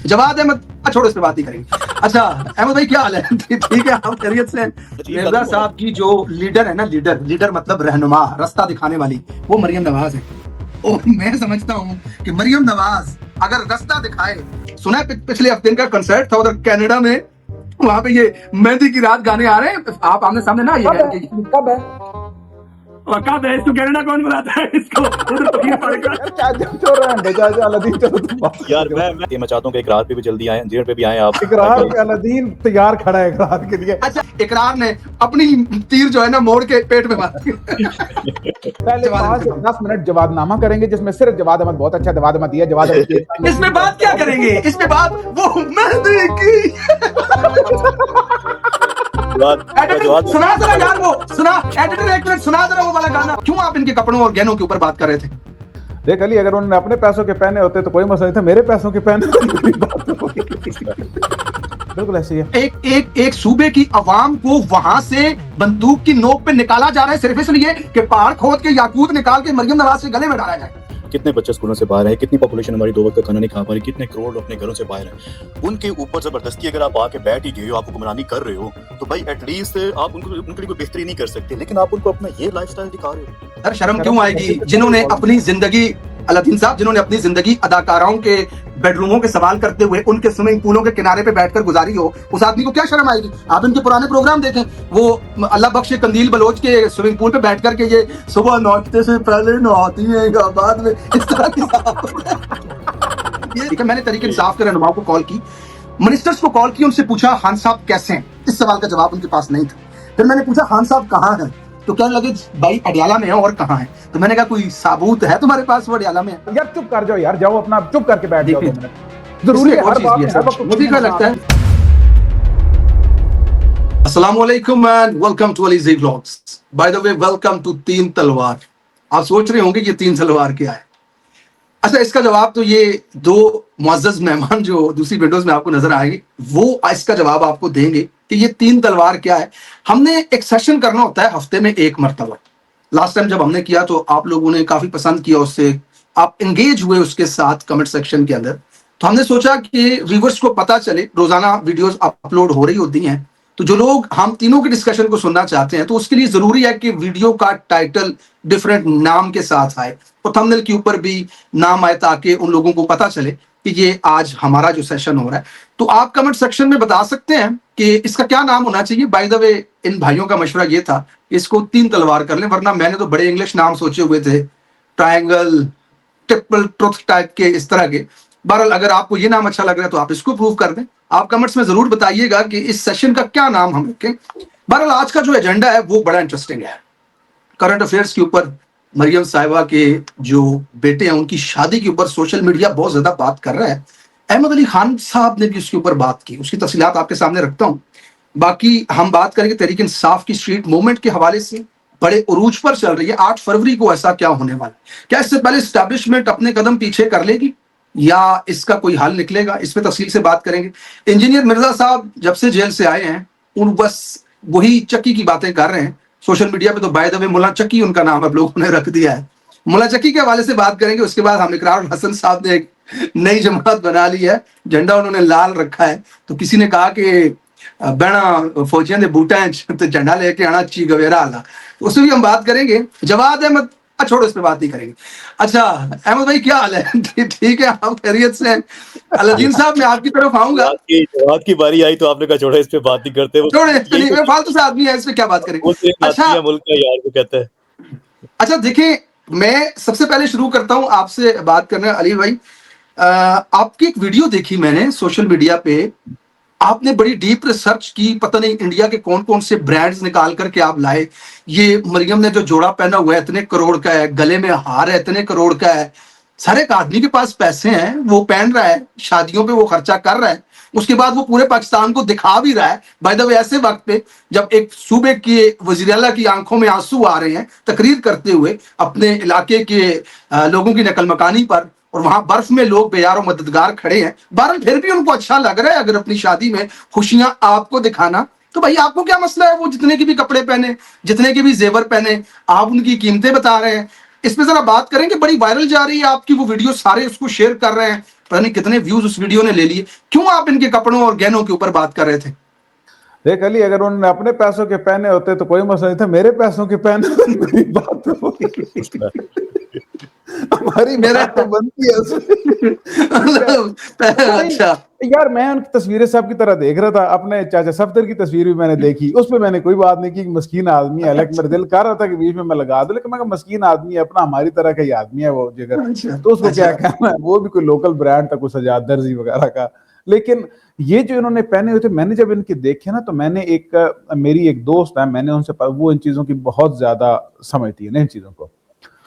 जवाद अहमद, छोड़ो इस पे बात ही करेंगे। अच्छा अहमद भाई क्या हाल है? ठीक है, आप खैरियत से हैं? मिर्जा साहब की जो लीडर है ना, लीडर मतलब रहनुमा, रास्ता दिखाने वाली, वो मरियम नवाज है। और मैं समझता हूँ कि मरियम नवाज अगर रास्ता दिखाए, सुना है पिछले हफ्ते इनका कंसर्ट था उधर कनाडा में, वहां पे ये मेहंदी की रात गाने आ रहे हैं, आप आमने सामने ना ये कब है वकात है इसको, कनाडा कौन बुलाता है इसको? फकीर पड़ेगा यार मैं चाहता हूँ कि इकरार पे भी जल्दी आए, जेल पे भी आए आप। इकरार पे अलादीन तैयार खड़ा है इकरार के लिए। अच्छा इकरार ने अपनी तीर जो है ना मोड़ के पेट में मार दी। पहले 5-10 मिनट जवाबनामा करेंगे जिसमें सिर्फ जवाद अहमद बहुत अच्छा जवाब अहमद दिया। जवाद अहमद इसमें बात क्या करेंगे? इसमें बात वो मेहंदी की एडिटर सुना जरा यार, वो सुना एडिटर, एक मिनट सुना जरा वो वाला गाना। क्यों आप इनके कपड़ों और गहनों के ऊपर बात कर रहे थे? देख अली, अगर उन्होंने अपने पैसों के पहने होते तो कोई मसला नहीं था, मेरे पैसों के पहने बिल्कुल ऐसी है। एक सूबे की अवाम को वहां से बंदूक की नोक पे निकाला जा रहा है सिर्फ इसलिए कि पहाड़ खोद के याकूत निकाल के मरियम नवाज के गले में डाला जाए। कितने बच्चे स्कूलों से बाहर है, कितनी पॉपुलेशन हमारी 2 वक्त का खाना नहीं खा पा रही, कितने करोड़ अपने घरों से बाहर हैं। उनके ऊपर जबरदस्ती अगर आप आके बैठ ही गए हो, आपको गुमरानी कर रहे हो, तो भाई एटलीस्ट आप उनके लिए कोई बेहतरी नहीं कर सकते, लेकिन आप उनको अपना ये लाइफस्टाइल दिखा रहे हो। सर शर्म क्यों आएगी? जिन्होंने अपनी जिंदगी, अलादीन साहब, जिन्होंने अपनी जिंदगी अदाकाराओं के बेडरूमों के सवाल करते हुए उनके स्विमिंग पूलों के किनारे पे बैठकर गुजारी हो, उस आदमी को क्या शर्म आएगी? आप इनके पुराने प्रोग्राम देखें, वो अल्लाह बख्शे कंदील बलोच के स्विमिंग पूल पे बैठ करके ये सुबह नाश्ते से पहले नहाती है या बाद में, इस तरह की ठीक है। मैंने तरीके इंसाफ के रहनुमाओं को कॉल की, मिनिस्टर्स को कॉल की, उनसे पूछा खान साहब कैसे हैं? इस सवाल का जवाब उनके पास नहीं था। फिर मैंने पूछा खान साहब कहाँ हैं? तो कहने लगे भाई अडियाला में है। और कहाँ है? तो मैंने कहा कोई साबूत है तुम्हारे पास वो अडियाला में है? यार चुप कर जाओ यार, जाओ अपना चुप करके बैठ जाओ। जरूरी है हर बात में, मुझे क्या लगता है। अस्सलाम वालेकुम and welcome to Ali ji vlogs. By the way welcome to Teen Talwar. आप सोच रहे होंगे कि तीन तलवार क्या है। अच्छा इसका जवाब तो ये दो मुअज़्ज़ज़ मेहमान जो दूसरी विंडोज में आपको नजर आएंगे वो इसका जवाब आपको देंगे कि ये तीन तलवार क्या है। हमने एक सेशन करना होता है हफ्ते में एक मरतबा। लास्ट टाइम जब हमने किया तो आप लोगों ने काफी पसंद किया, उससे आप एंगेज हुए उसके साथ कमेंट सेक्शन के अंदर। तो हमने सोचा कि व्यूवर्स को पता चले, रोजाना वीडियोस अपलोड हो रही होती हैं, तो जो लोग हम तीनों के डिस्कशन को सुनना चाहते हैं तो उसके लिए जरूरी है कि वीडियो का टाइटल डिफरेंट नाम के साथ आए और थंबनेल के ऊपर भी नाम आए, ताकि उन लोगों को पता चले कि ये आज हमारा जो सेशन हो रहा है। तो आप कमेंट सेक्शन में बता सकते हैं कि इसका क्या नाम होना चाहिए। बाय द वे इन भाइयों का मशवरा ये था इसको तीन तलवार कर लें, वरना मैंने तो बड़े इंग्लिश नाम सोचे हुए थे, ट्रायंगल, ट्रिपल ट्रुथ टाइप के, इस तरह के। बहरहाल अगर आपको ये नाम अच्छा लग रहा है तो आप इसको प्रूव कर दें। आप कमेंट्स में जरूर बताइएगा कि इस सेशन का क्या नाम हम रखें। बहरहाल आज का जो एजेंडा है वो बड़ा इंटरेस्टिंग है। करंट अफेयर्स के ऊपर मरियम साहिबा के जो बेटे हैं उनकी शादी के ऊपर सोशल मीडिया बहुत ज्यादा बात कर रहा है। अहमद अली खान साहब ने भी उसके ऊपर बात की, उसकी तफसीलात आपके सामने रखता हूँ। बाकी हम बात करेंगे तहरीक इंसाफ की स्ट्रीट मूवमेंट के हवाले से, बड़े उरूज पर चल रही है। 8 फरवरी को ऐसा क्या होने वाला है? क्या इससे पहले एस्टैब्लिशमेंट अपने कदम पीछे कर लेगी या इसका कोई हल निकलेगा? इस पे तफसील से बात करेंगे। इंजीनियर मिर्जा साहब जब से जेल से आए हैं उन बस वही चक्की की बातें कर रहे हैं सोशल मीडिया पे। तो बाय द वे मुल्ला चक्की उनका नाम अब लोगों ने रख दिया है। मुल्ला चक्की के हवाले से बात करेंगे। उसके बाद हम इकरार हसन साहब ने एक नई जमात बना ली है, झंडा उन्होंने लाल रखा है। तो किसी ने कहा कि बहना फौजियां दे बूटा तो झंडा लेके आना ची गवेरा आला, तो उसमें भी हम बात करेंगे। जवाद अहमद, छोड़ो इस पे बात नहीं करेंगे। अच्छा अहमद भाई क्या हाल है? ठीक है, आप खैरियत से हैं? अलादीन साहब मैं आपकी तरफ आऊंगा। जवाद की बारी आई तो आपने कहा छोड़ो इस पे बात नहीं करते, छोड़े, फालतू से आदमी है, इस पे क्या बात करेंगे। अच्छा मुल्क का यार को कहता है। अच्छा देखिए, मैं सबसे पहले शुरू करता हूं आपसे बात करने। अली भाई आपकी एक वीडियो देखी मैंने सोशल मीडिया पे, आपने बड़ी डीप रिसर्च की, पता नहीं इंडिया के कौन कौन से ब्रांड्स निकाल करके आप लाए। ये मरियम ने जो जोड़ा पहना हुआ है इतने करोड़ का है, गले में हार है इतने करोड़ का है, सारे एक आदमी के पास पैसे हैं, वो पहन रहा है, शादियों पे वो खर्चा कर रहा है, उसके बाद वो पूरे पाकिस्तान को दिखा भी रहा है। बाय द वे ऐसे वक्त पे जब एक सूबे के वजीर आला की आंखों में आंसू आ रहे हैं तकरीर करते हुए अपने इलाके के लोगों की नकल मकानी पर, और वहां बर्फ में लोग बेयार मददगार खड़े हैं, बहरहाल फिर भी उनको अच्छा लग रहा है अगर अपनी शादी में खुशियां आपको दिखाना। तो भाई आपको क्या मसला है? वो जितने के भी कपड़े पहने, जितने के भी जेवर पहने, आप उनकी कीमतें बता रहे हैं। इस पे जरा बात करेंगे। बड़ी वायरल जा रही है आपकी वो वीडियो, सारे उसको शेयर कर रहे हैं पता नहीं कितने व्यूज उस वीडियो ने ले लिए। क्यों आप इनके कपड़ों और गहनों के ऊपर बात कर रहे थे? देख अली, अगर उन्होंने अपने पैसों के पहने होते तो कोई मसला नहीं था, मेरे पैसों के पहने होते कोई बात तो हमारी मेरा बात तो बनती है उसमें। अच्छा यार मैं उनकी तस्वीरें सब की तरह देख रहा था, अपने चाचा सफदर की तस्वीर भी मैंने देखी, उसमें मैंने कोई बात नहीं की, मस्कीन आदमी है, लेकिन मेरा दिल कर रहा था कि बीच में मैं लगा दूं, लेकिन मैं मस्कीन आदमी है अपना, हमारी तरह का ही आदमी है वो जिगर, तो उसको क्या कहना है, वो भी कोई लोकल ब्रांड था, कुछ सजाद दर्जी वगैरह का। लेकिन ये जो इन्होंने पहने हुए थे, मैंने जब इनके देखे ना, तो मैंने मेरी एक दोस्त है, मैंने उनसे, वो इन चीजों की बहुत ज्यादा समझती है ना इन चीजों को,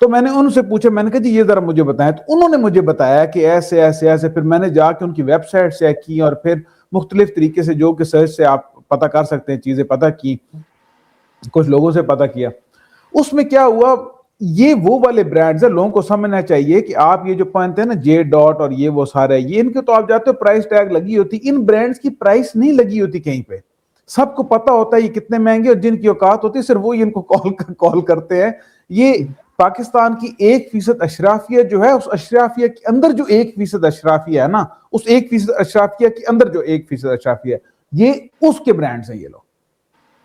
तो मैंने उनसे पूछा, मैंने कहा जी ये जरा मुझे बताएं, तो उन्होंने मुझे बताया कि ऐसे ऐसे ऐसे, फिर मैंने जाके उनकी वेबसाइट चेक की और फिर मुख्तलिफ तरीके से जो कि सर्च से आप पता कर सकते हैं चीजें पता की, कुछ लोगों से पता किया। उसमें क्या हुआ, ये वो वाले ब्रांड्स है, लोगों को समझना चाहिए कि आप ये जो पहनते हैं ना जे डॉट और ये वो सारे, ये इनके तो आप जाते हो प्राइस टैग लगी होती, इन ब्रांड्स की प्राइस नहीं लगी होती कहीं पे, सबको पता होता है ये कितने महंगे, और जिनकी औकात होती है सिर्फ वो ही इनको कॉल करते हैं। ये पाकिस्तान की 1% अशराफिया जो है, उस अशराफिया के अंदर जो 1% अशराफिया है ना, उस 1% अशराफिया के अंदर जो 1% अशराफिया है, ये उसके ब्रांड्स हैं ये लोग,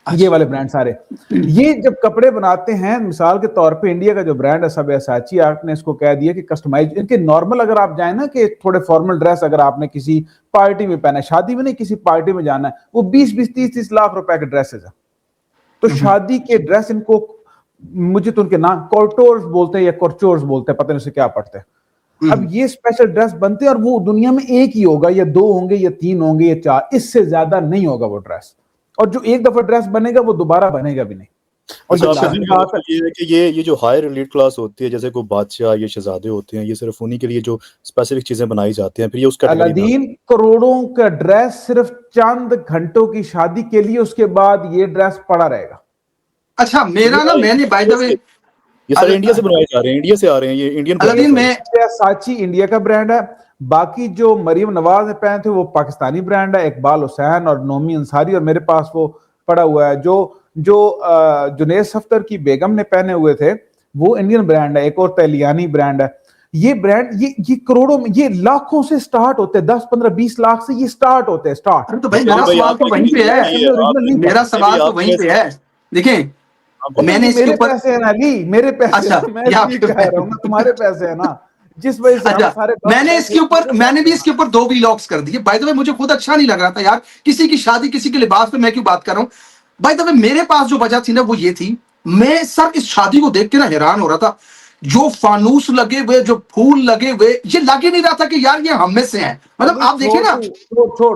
ये वाले ब्रांड सारे। ये जब कपड़े बनाते हैं, मिसाल के तौर पे इंडिया का जो ब्रांड है सब्यासाची, आपने इसको कह दिया कि कस्टमाइज, इनके नॉर्मल अगर आप जाए ना कि थोड़े फॉर्मल ड्रेस अगर आपने किसी पार्टी में पहना है, शादी में नहीं किसी पार्टी में जाना है, वो 20-20, 30-30 लाख रुपए के ड्रेसेस है। तो शादी के ड्रेस इनको, मुझे तो उनके नाम कोर्टोर्स बोलते हैं या कोर्चोर्स बोलते हैं, पता नहीं उसे क्या पढ़ते हैं। अब ये स्पेशल ड्रेस बनते हैं और वो दुनिया में एक ही होगा, या 2 होंगे या 3 होंगे या 4, इससे ज्यादा नहीं होगा वो ड्रेस, और जो एक दफा ड्रेस बनेगा वो दोबारा बनेगा भी नहीं। और ये है कि ये जो हायर एलीट क्लास होती है, जैसे कोई बादशाह, ये शहजादे होते हैं, ये सिर्फ उन्हीं के लिए जो स्पेसिफिक चीजें बनाई जाती हैं, फिर ये उसका अलादीन करोड़ों का ड्रेस सिर्फ चंद घंटों की शादी के लिए, उसके बाद ये ड्रेस पड़ा रहेगा। अच्छा मेरा ना, मैंने बाय द वे, ये सारे इंडिया से बनाए जा रहे हैं, इंडिया से आ रहे हैं, ये इंडियन अलादीन में साची इंडिया का ब्रांड है, बाकी जो मरियम नवाज ने पहने थे वो पाकिस्तानी ब्रांड है, इकबाल हुसैन और नोमी अंसारी, और मेरे पास वो पड़ा हुआ है जो जुनैद सफ्तर की बेगम ने पहने हुए थे, वो इंडियन ब्रांड है, एक और तैलियानी ब्रांड है। ये ब्रांड ये करोड़ों में, ये लाखों से स्टार्ट होते हैं, 10, 15, 20 लाख से ये स्टार्ट होते हैं स्टार्ट। तो भाई मेरा सवाल तो वहीं पे है, मेरा सवाल तो वहीं पे है। देखें मैंने इसके ऊपर, पैसे हैं ना अली, मेरे पैसे, अच्छा मैं कह रहा हूँ तुम्हारे पैसे है ना, जिस वजह से अच्छा, सारे मैंने भी इसके ऊपर 2 व्लॉग्स कर दिए। बाय द वे मुझे खुद अच्छा नहीं लग रहा था यार, किसी की शादी किसी के लिबास पे मैं क्यों बात कर रहा हूं। बाय द वे मेरे पास जो वजह थी ना वो ये थी, मैं सर इस शादी को देख के ना हैरान हो रहा था, जो फानूस लगे हुए, जो फूल लगे हुए, ये लग ही नहीं रहा था कि यार ये हम में से हैं। मतलब आप देखिए ना,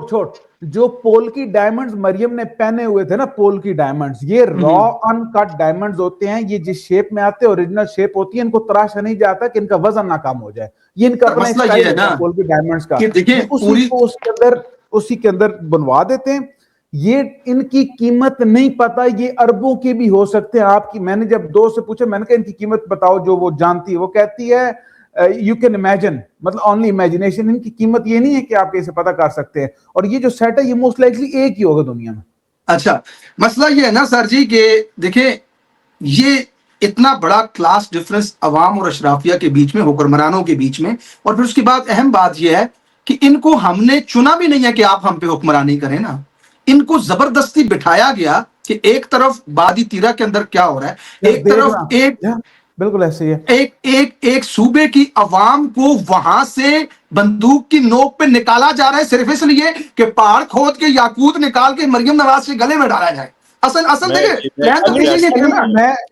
छोड़ जो पोल की डायमंड्स मरियम ने पहने हुए थे ना, पोल की डायमंड्स, ये रॉ अनकट डायमंड्स होते हैं, ये जिस शेप में आते हैं ओरिजिनल शेप होती है, इनको तराशा नहीं जाता कि इनका वजन ना कम हो जाए, ये इनका अपना स्टाइल है ना पोल की डायमंड्स का, देखिए उसी के अंदर बनवा देते हैं। ये इनकी कीमत नहीं पता, ये अरबों के भी हो सकते हैं आपकी। मैंने जब दोस्त से पूछा, मैंने कहा इनकी कीमत बताओ, जो वो जानती है वो कहती है यू कैन इमेजिन, मतलब ओनली इमेजिनेशन, इनकी कीमत ये नहीं है कि आप कैसे पता कर सकते हैं। और ये जो सेट है ये मोस्ट लाइकली एक ही होगा दुनिया में। अच्छा मसला ये है ना सर जी के देखिए, ये इतना बड़ा क्लास डिफरेंस अवाम और अशराफिया के बीच में, हुक्मरानों के बीच में, और फिर उसके बाद अहम बात यह है कि इनको हमने चुना भी नहीं है कि आप हम पे हुक्मरानी करें ना, इनको जबरदस्ती बिठाया गया कि एक तरफ बादी तीरा के अंदर क्या हो रहा है, एक तरफ एक बिल्कुल ऐसे ही है, एक सूबे की अवाम को वहां से बंदूक की नोक पे निकाला जा रहा है सिर्फ इसलिए कि पहाड़ खोद के याकूत निकाल के मरियम नवाज के गले में डाला जाए। असल देखिए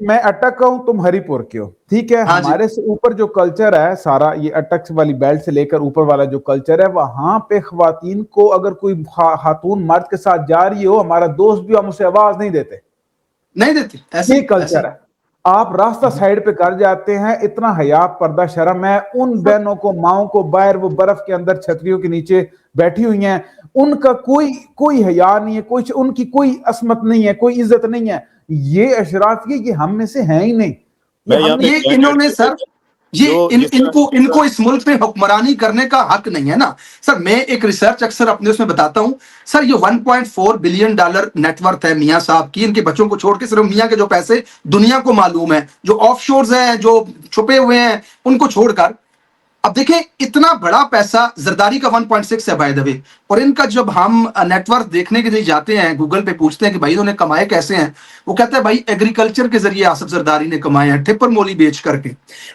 मैं अटक हूं, तुम हरिपुर के हो, ठीक है। हमारे से ऊपर जो कल्चर है सारा, ये अटक वाली बेल्ट से लेकर ऊपर वाला जो कल्चर है, वहां पे खवातीन को अगर कोई खातून मर्द के साथ जा रही हो, हमारा दोस्त भी, हम उसे आवाज नहीं देते ऐसे कल्चर है। आप रास्ता साइड पे कर जाते हैं, इतना हया पर्दा शर्म है उन बहनों को, माओ को, बाहर वो बर्फ के अंदर छतरियों के नीचे बैठी हुई हैं, उनका कोई हया नहीं है, उनकी कोई असमत नहीं है, कोई इज्जत नहीं है। ये अशराफिया ये हम में से है ही नहीं। ये इन्होंने सर इनको इस मुल्क में हुक्मरानी करने का हक नहीं है ना सर। मैं एक रिसर्च अक्सर अपने उसमें बताता हूं सर, ये $1.4 बिलियन नेटवर्थ है मियां साहब की, इनके बच्चों को छोड़ के सिर्फ मियां के जो पैसे दुनिया को मालूम है, जो ऑफशोर्स हैं, जो छुपे हुए हैं, उनको छोड़कर अब देखें इतना बड़ा पैसा जरदारी का 1.6 है बाय द वे, और इनका जब हम नेटवर्क देखने के लिए जाते हैं गूगल पे पूछते हैं कि भाई इन्होंने कमाए कैसे हैं, वो कहता है भाई एग्रीकल्चर के जरिए आसिफ जरदारी ने कमाए हैं, टिप्पर मोली बेच करके।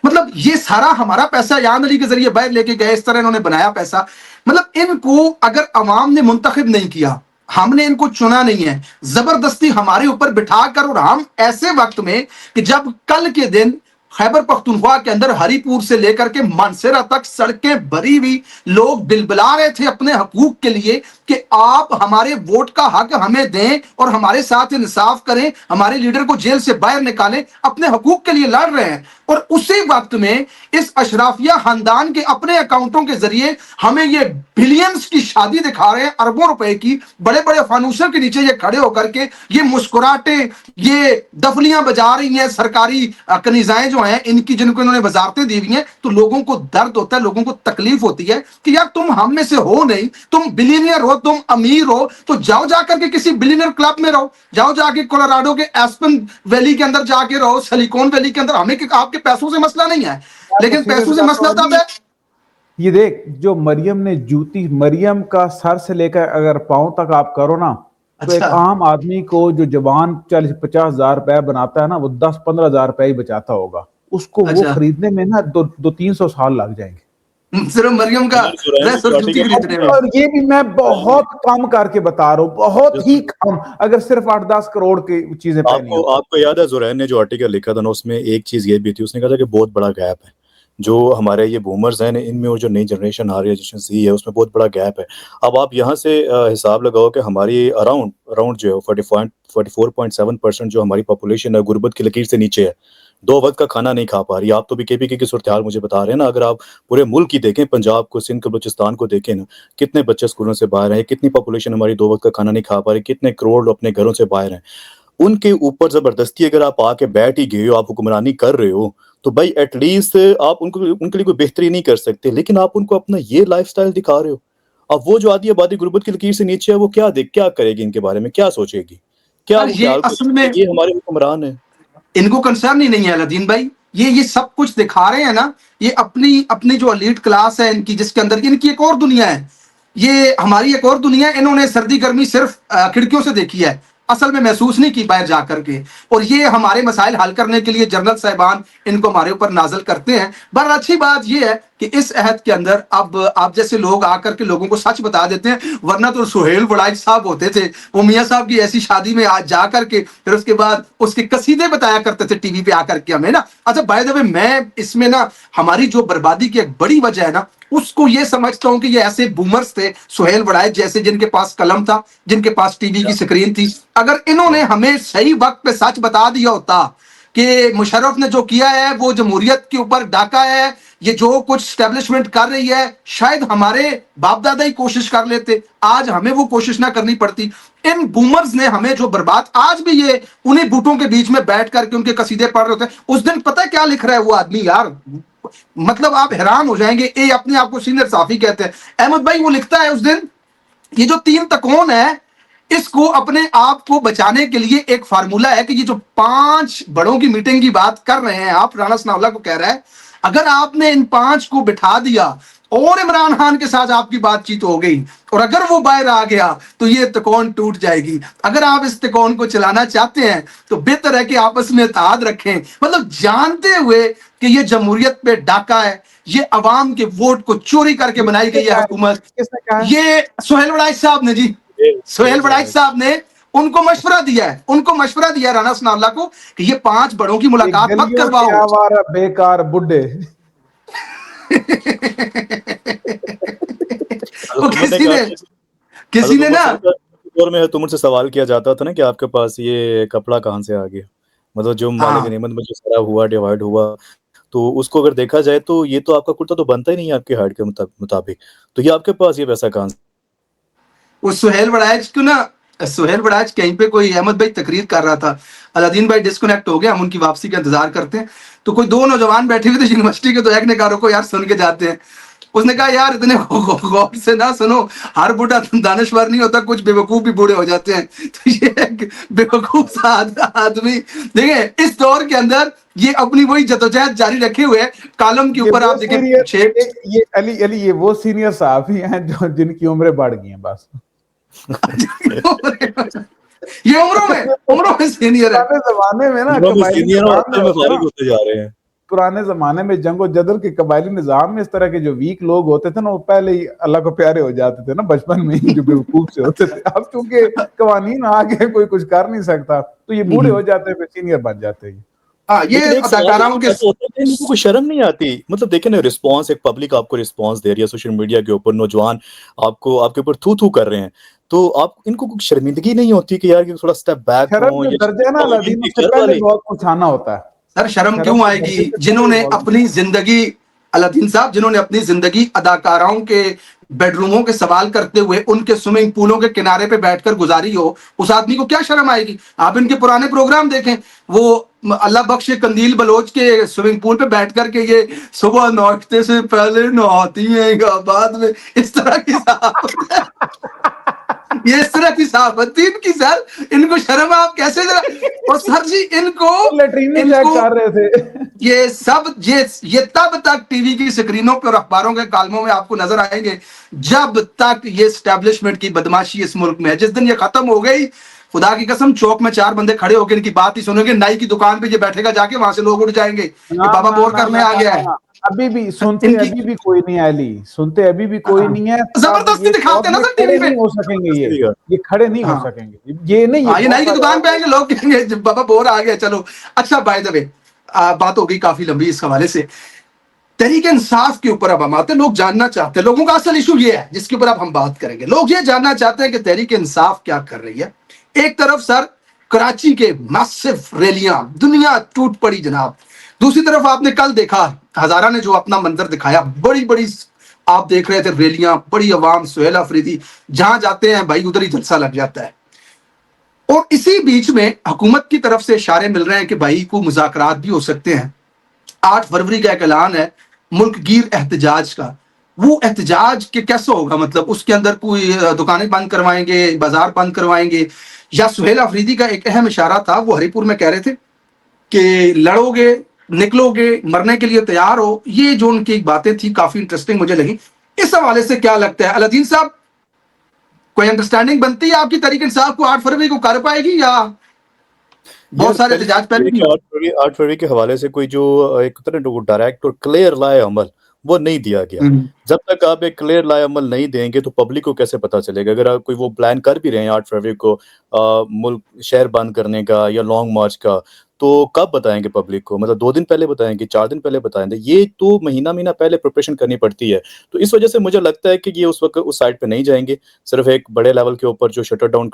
मतलब ये सारा हमारा पैसा यान अली के जरिए बाहर लेके गए, इस तरह इन्होंने बनाया पैसा। मतलब इनको अगर अवाम ने मुंतखब नहीं किया, हमने इनको चुना नहीं है, जबरदस्ती हमारे ऊपर बिठाकर, और हम ऐसे वक्त में कि जब कल के दिन खैबर पख्तूनख्वा के अंदर हरीपुर से लेकर के मानसेरा तक सड़कें भरी हुई, लोग बिलबिला रहे थे अपने हकूक के लिए कि आप हमारे वोट का हक हमें दें और हमारे साथ इंसाफ करें, हमारे लीडर को जेल से बाहर निकालें, अपने हकूक के लिए लड़ रहे हैं। और उसी वक्त में इस अशराफिया खानदान के अपने अकाउंटों के जरिए हमें ये बिलियंस की शादी दिखा रहे हैं, अरबों रुपए की, बड़े बड़े फानूसों के नीचे ये खड़े होकर के ये मुस्कुराते, ये दफलियां बजा रही हैं सरकारी कनीजाएं जो हैं इनकी, जिनको इन्होंने वजारतें दी हुई हैं। तो लोगों को दर्द होता है, लोगों को तकलीफ होती है कि यार तुम हम में से हो नहीं, तुम बिलियनियर हो, तुम अमीर हो, तो जाओ जाकर के किसी बिलियनियर क्लब में रहो, जाओ जाके कोलोराडो के एस्पन वैली के अंदर जाके रहो, सिलिकॉन वैली के अंदर। हमें आपके पैसों से मसला नहीं है, लेकिन पैसों से मसला तब है। ये देख, जो मरियम ने जूती, मरियम का सर से लेकर अगर पांव तक आप करो ना, तो एक आम आदमी को जो जवान 40-50 हजार रुपए बनाता है ना, वो 10-15 हजार रुपए ही बचाता होगा, उसको वो खरीदने में ना 200-300 साल लग जाएंगे सिर्फ मरियम का ड्रेस और जूती खरीदने में। और ये भी मैं बहुत कम करके बता रहा हूँ, बहुत ही कम, अगर सिर्फ 8-10 करोड़ की चीजें आपको याद है जुरैन ने जो आर्टिकल लिखा था ना, उसमें एक चीज ये भी थी, उसने कहा था कि बहुत बड़ा गैप है जो हमारे ये बूमर्स हैं इनमें और जो नई जनरेशन आ रही है, जनरेशन ज़ी है, उसमें बहुत बड़ा गैप है। अब आप यहाँ से हिसाब लगाओ कि हमारी अराउंड जो है 44.7% जो हमारी पॉपुलेशन है गुर्बत की लकीर से नीचे है, 2 वक्त का खाना नहीं खा पा रही। आप तो भी केपीके की सूरत हाल मुझे बता रहे हैं ना, अगर आप पूरे मुल्क की देखें, पंजाब को, सिंध को, बलूचिस्तान को देखें ना, कितने बच्चे स्कूलों से बाहर हैं, कितनी पॉपुलेशन हमारी 2 वक्त का खाना नहीं खा पा रही, कितने करोड़ अपने घरों से बाहर हैं। उनके ऊपर जबरदस्ती अगर आप आके बैठ ही गए हो, आप हुक्मरानी कर रहे हो, तो भाई एटलीस्ट आप उनके लिए कोई बेहतरी नहीं कर सकते, लेकिन आप उनको अपना ये लाइफस्टाइल दिखा रहे हो। अब वो जो आधी आबादी गुर्बत की लकीर से नीचे है, वो क्या करेगी, इनके बारे में क्या सोचेगी, क्या ये असल में ये हमारे हुक्मरान है, इनको कंसर्न ही नहीं है अलादीन भाई। ये सब कुछ दिखा रहे हैं ना, ये अपनी जो एलीट क्लास है इनकी, जिसके अंदर इनकी एक और दुनिया है, ये हमारी एक और दुनिया है। इन्होंने सर्दी गर्मी सिर्फ खिड़कियों से देखी है, असल में महसूस नहीं की बाहर जाकर के। और ये हमारे मसाइल हल करने के लिए जनरल साहिबान इनको हमारे ऊपर नाजल करते हैं। पर अच्छी बात ये है कि इस अहद के अंदर अब आप जैसे लोग आकर के लोगों को सच बता देते हैं, वरना तो सुहेल वड़ाइच साहब होते थे, वो मियाँ साहब की ऐसी शादी में आज जा करके फिर उसके बाद उसके कसीदे बताया करते थे टीवी पे आकर के हमें ना। अच्छा बाय द वे, मैं इसमें ना हमारी जो बर्बादी की एक बड़ी वजह है ना, उसको ये समझता हूं कि ये ऐसे बूमर्स थे सुहेल वड़ाइच जैसे, जिनके पास कलम था, जिनके पास टीवी की स्क्रीन थी। अगर इन्होंने हमें सही वक्त पे सच बता दिया होता कि मुशर्रफ ने जो किया है वो जमहूरियत के ऊपर डाका है, ये जो कुछ स्टैब्लिशमेंट कर रही है, शायद हमारे बाप दादा ही कोशिश कर लेते, आज हमें वो कोशिश ना करनी पड़ती। इन बूमर्स ने हमें जो बर्बाद, आज भी ये उन्हीं बूटों के बीच में बैठ करके उनके कसीदे पढ़ रहे होते हैं। उस दिन पता है क्या लिख रहा है वो आदमी यार, मतलब आप हैरान हो जाएंगे। ये अपने आप को सीनियर साफी कहते हैं, अहमद भाई, वो लिखता है उस दिन, ये जो 3 तकोन है, इसको अपने आप को बचाने के लिए एक फार्मूला है कि ये जो 5 बड़ों की मीटिंग की बात कर रहे हैं आप, राणा सनाउल्लाह को कह रहा है, अगर आपने इन 5 को बिठा दिया और इमरान खान के साथ आपकी बातचीत हो गई और अगर वो बाहर आ गया तो ये तकोन टूट जाएगी। अगर आप इस तकोन को चलाना चाहते हैं तो बेहतर है कि आपस में इत्तेहाद रखें। मतलब जानते हुए कि ये जमहूरियत पे डाका है, ये अवाम के वोट को चोरी करके बनाई गई है हुकूमत। ये सुहेल वड़ाइच साहब ने जी, सुहेल वड़ाइच साहब ने उनको मशवरा दिया है, राणा सनाउल्लाह को कि ये 5 बड़ों की मुलाकात मत करवाओ। बेकार बुड्ढे तो किसी ने ना दौर में तो मुझसे सवाल किया जाता था ना कि आपके पास ये कपड़ा कहाँ से आ गया, मतलब जो मालिक नेमत में जो सारा हुआ, डिवाइड हुआ, तो उसको अगर देखा जाए तो ये तो आपका कुर्ता तो बनता ही नहीं है आपकी हाइट के मुताबिक, तो ये आपके पास ये पैसा कहाँ से? उस सुहेल वड़ाइच को ना, सुहेल वड़ाइच कहीं पे कोई अहमद भाई तकरीर कर रहा था, अलादीन भाई डिस्कनेक्ट हो गया, हम उनकी वापसी का इंतजार करते हैं। तो कोई 2 नौजवान बैठे हुए थे यूनिवर्सिटी के, तो एक ने कहा रुको यार सुन के जाते हैं। उसने कहा यार इतने गौर से ना सुनो, हर बूढ़ा दानश्वर नहीं होता, कुछ बेवकूफ भी बूढ़े हो जाते हैं। तो ये एक बेवकूफ सा आदमी, देखिए इस दौर के अंदर ये अपनी वही जदोजहद जारी रखे हुए, कॉलम के ऊपर आप देखिए ये अली अली ये वो सीनियर साहब ही हैं जो जिनकी उम्रें बढ़ गई हैं बस। ये उम्रों में सीनियर है। पुराने जमाने में ना होते जा रहे हैं। पुराने जमाने में जंगो जदल के कबायली निजाम में इस तरह के जो वीक लोग होते थे ना, वो पहले ही अल्लाह को प्यारे हो जाते थे ना, बचपन में ही जो बेवकूफ से होते थे। अब चूंकि कवानीन आगे कोई कुछ कर नहीं सकता, तो ये बूढ़े हो जाते हैं, सीनियर बन जाते हैं। ये अदाकाराओं के इनको कोई शर्म नहीं आती। मतलब देखे ना, रिस्पांस, एक पब्लिक आपको रिस्पांस दे रही है सोशल मीडिया के ऊपर, नौजवान आपको आपके ऊपर थू थू कर रहे हैं, तो आप इनको कुछ शर्मिंदगी नहीं होती कि यार थोड़ा स्टेप बैक हो? ये दर्जा ना अलादीन से पहले बहुत कुछ आना होता है। सर शर्म क्यों आएगी? जिन्होंने अपनी जिंदगी, अलादीन साहब, जिन्होंने अपनी जिंदगी अदाकाराओं के बेडरूमों के सवाल करते हुए उनके स्विमिंग पूलों के किनारे पे बैठकर गुजारी हो, उस आदमी को क्या शर्म आएगी? आप इनके पुराने प्रोग्राम देखें, वो अल्लाह बख्श कंदील बलोच के स्विमिंग पूल पे बैठ करके ये सुबह नाश्ते से पहले नहाती हैं, बाद में इस तरह की ये इस तरह की साहबत थी इनकी। सर इनको शर्म, आप कैसे जरा, और सर जी इनको कर रहे थे ये सब, ये तब तक टीवी की स्क्रीनों पर और अखबारों के कालमों में आपको नजर आएंगे जब तक ये एस्टेब्लिशमेंट की बदमाशी इस मुल्क में है। जिस दिन ये खत्म हो गई, खुदा की कसम, चौक में 4 बंदे खड़े होकर इनकी बात ही सुनेंगे, नाई की दुकान पे ये बैठेगा जाके, वहां से लोग उठ जाएंगे कि बाबा बोर करने आ गया है। अभी भी सुनते अभी भी कोई नहीं है अली, सुनते अभी भी कोई नहीं है। जबरदस्ती दिखाते हैं ना सर टीवी पे, नहीं हो सकेंगे ये खड़े नहीं हो सकेंगे, ये नहीं, ये नाई की दुकान पे आएंगे, लोग कहेंगे बाबा बोर आ गया चलो। अच्छा बाय द वे, बात हो गई काफी लंबी इस हवाले से। तहरीक इंसाफ के ऊपर अब हम आते हैं। लोग जानना चाहते हैं, लोगों का असल इशू ये है जिसके ऊपर अब हम बात करेंगे। लोग ये जानना चाहते हैं कि तहरीक इंसाफ क्या कर रही है। एक तरफ सर कराची के मैसिव रैलियां, दुनिया टूट पड़ी जनाब। दूसरी तरफ आपने कल देखा हजारा ने जो अपना मंजर दिखाया, बड़ी बड़ी आप देख रहे थे रैलियां, बड़ी आवाम, सुहेल अफरीदी जहां जाते हैं भाई उधर ही जलसा लग जाता है। और इसी बीच में हुकूमत की तरफ से इशारे मिल रहे हैं कि भाई को मुज़ाकरात भी हो सकते हैं। 8 फरवरी का एक ऐलान है मुल्क गिर एहतजाज का। वो एहतजाज के कैसे होगा? मतलब उसके अंदर कोई दुकानें बंद करवाएंगे, बाजार बंद करवाएंगे, या सुहेल अफरीदी का एक अहम इशारा था, वो हरिपुर में कह रहे थे कि लड़ोगे, निकलोगे, मरने के लिए तैयार हो। ये जो उनकी बातें थी काफी इंटरेस्टिंग मुझे लगी। इस हवाले से क्या लगता है अलादीन साहब, कोई अंडरस्टैंडिंग बनती है आपकी तहरीक इंसाफ को 8 फरवरी को कर पाएगी, या बहुत सारे एहतजाज पहले भी? 8 फरवरी के हवाले से कोई जो एक डायरेक्ट और क्लियर लाए अमल वो नहीं दिया गया। जब तक आप एक क्लियर लाए अमल नहीं देंगे तो पब्लिक को कैसे पता चलेगा? अगर आप कोई वो प्लान कर भी रहे हैं 8 फरवरी को मुल्क शहर बंद करने का या लॉन्ग मार्च का, तो कब बताएंगे पब्लिक को? मतलब 2 दिन पहले बताएंगे, 4 दिन पहले बताएंगे? ये तो महीना पहले प्रिपरेशन करनी पड़ती है। तो इस वजह से मुझे लगता है कि ये उस वक्त उस साइड पे नहीं जाएंगे। सिर्फ एक बड़े लेवल के ऊपर जो शटर डाउन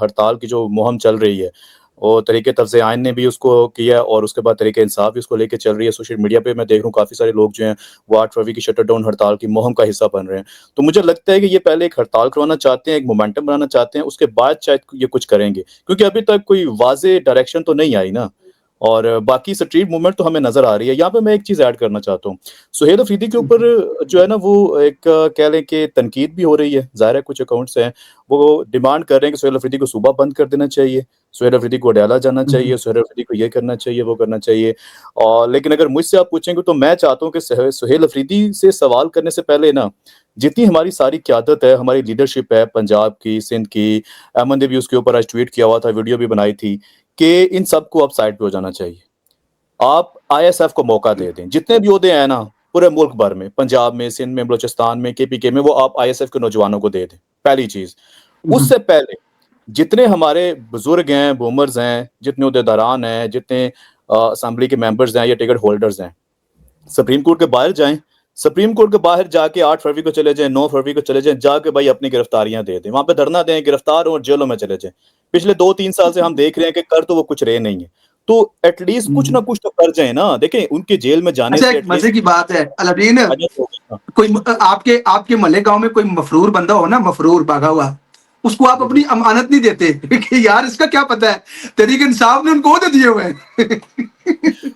हड़ताल की जो मुहिम चल रही है, और तरीके तर्ज़े आइन ने भी उसको किया, और उसके बाद तरीके इंसाफ भी उसको लेके चल रही है। सोशल मीडिया पे मैं देख रहा हूँ काफ़ी सारे लोग जो हैं वो 8 फरवरी की शटर डाउन हड़ताल की मुहिम का हिस्सा बन रहे हैं। तो मुझे लगता है कि ये पहले एक हड़ताल करवाना चाहते हैं, एक मोमेंटम बनाना चाहते हैं, उसके बाद शायद ये कुछ करेंगे, क्योंकि अभी तक कोई वाज़ेह डायरेक्शन तो नहीं आई ना। और बाकी स्ट्रीट मूवमेंट तो हमें नजर आ रही है। यहाँ पे मैं एक चीज़ ऐड करना चाहता हूँ, सुहेल अफरीदी के ऊपर जो है ना, वो एक कह लें कि तनकीद भी हो रही है। ज़ाहिर है कुछ अकाउंट्स हैं वो डिमांड कर रहे हैं कि सुहेल अफरीदी को सूबा बंद कर देना चाहिए, सुहेल अफरीदी को अडयाला जाना चाहिए, सुहेल अफरीदी को ये करना चाहिए, वो करना चाहिए। और लेकिन अगर मुझसे आप पूछेंगे तो मैं चाहता हूँ कि सुहेल अफरीदी से सवाल करने से पहले ना, जितनी हमारी सारी क़यादत है, हमारी लीडरशिप है पंजाब की, सिंध की, अहमद ने भी उसके ऊपर आज ट्वीट किया हुआ था, वीडियो भी बनाई थी, कि इन सबको अब साइड पे हो जाना चाहिए। आप ISF को मौका दे दें, जितने भी ओहदे हैं ना पूरे मुल्क भर में, पंजाब में, सिंध में, बलूचिस्तान में, KPK में, वो आप ISF के नौजवानों को दे दें, पहली चीज। उससे पहले जितने हमारे बुजुर्ग हैं, बूमर्स हैं, जितने ओहदेदारान हैं, जितने असम्बली के मेंबर्स हैं या टिकट होल्डर्स हैं, सुप्रीम कोर्ट के बाहर जाएं। सुप्रीम कोर्ट के बाहर जाके 8 फरवरी को चले जाएं, 9 फरवरी को चले जाएं, जाके भाई अपनी गिरफ्तारियां दे दें, वहां पे धरना दें, गिरफ्तार हो और जेलों में चले जाएं। पिछले 2-3 साल से हम देख रहे हैं कि कर तो वो कुछ रहे नहीं है, तो एटलीस्ट कुछ ना कुछ तो कर जाए ना। देखें उनके जेल में जाने से मजे की बात है अलादीन, कोई आपके मोहल्ले गांव में कोई मफरूर बंदा हो ना, मफरूर भागा हुआ, उसको आप अपनी अमानत नहीं देते कि यार इसका क्या पता है, तहरीक इंसाफ ने उनको दे दिए हुए हैं।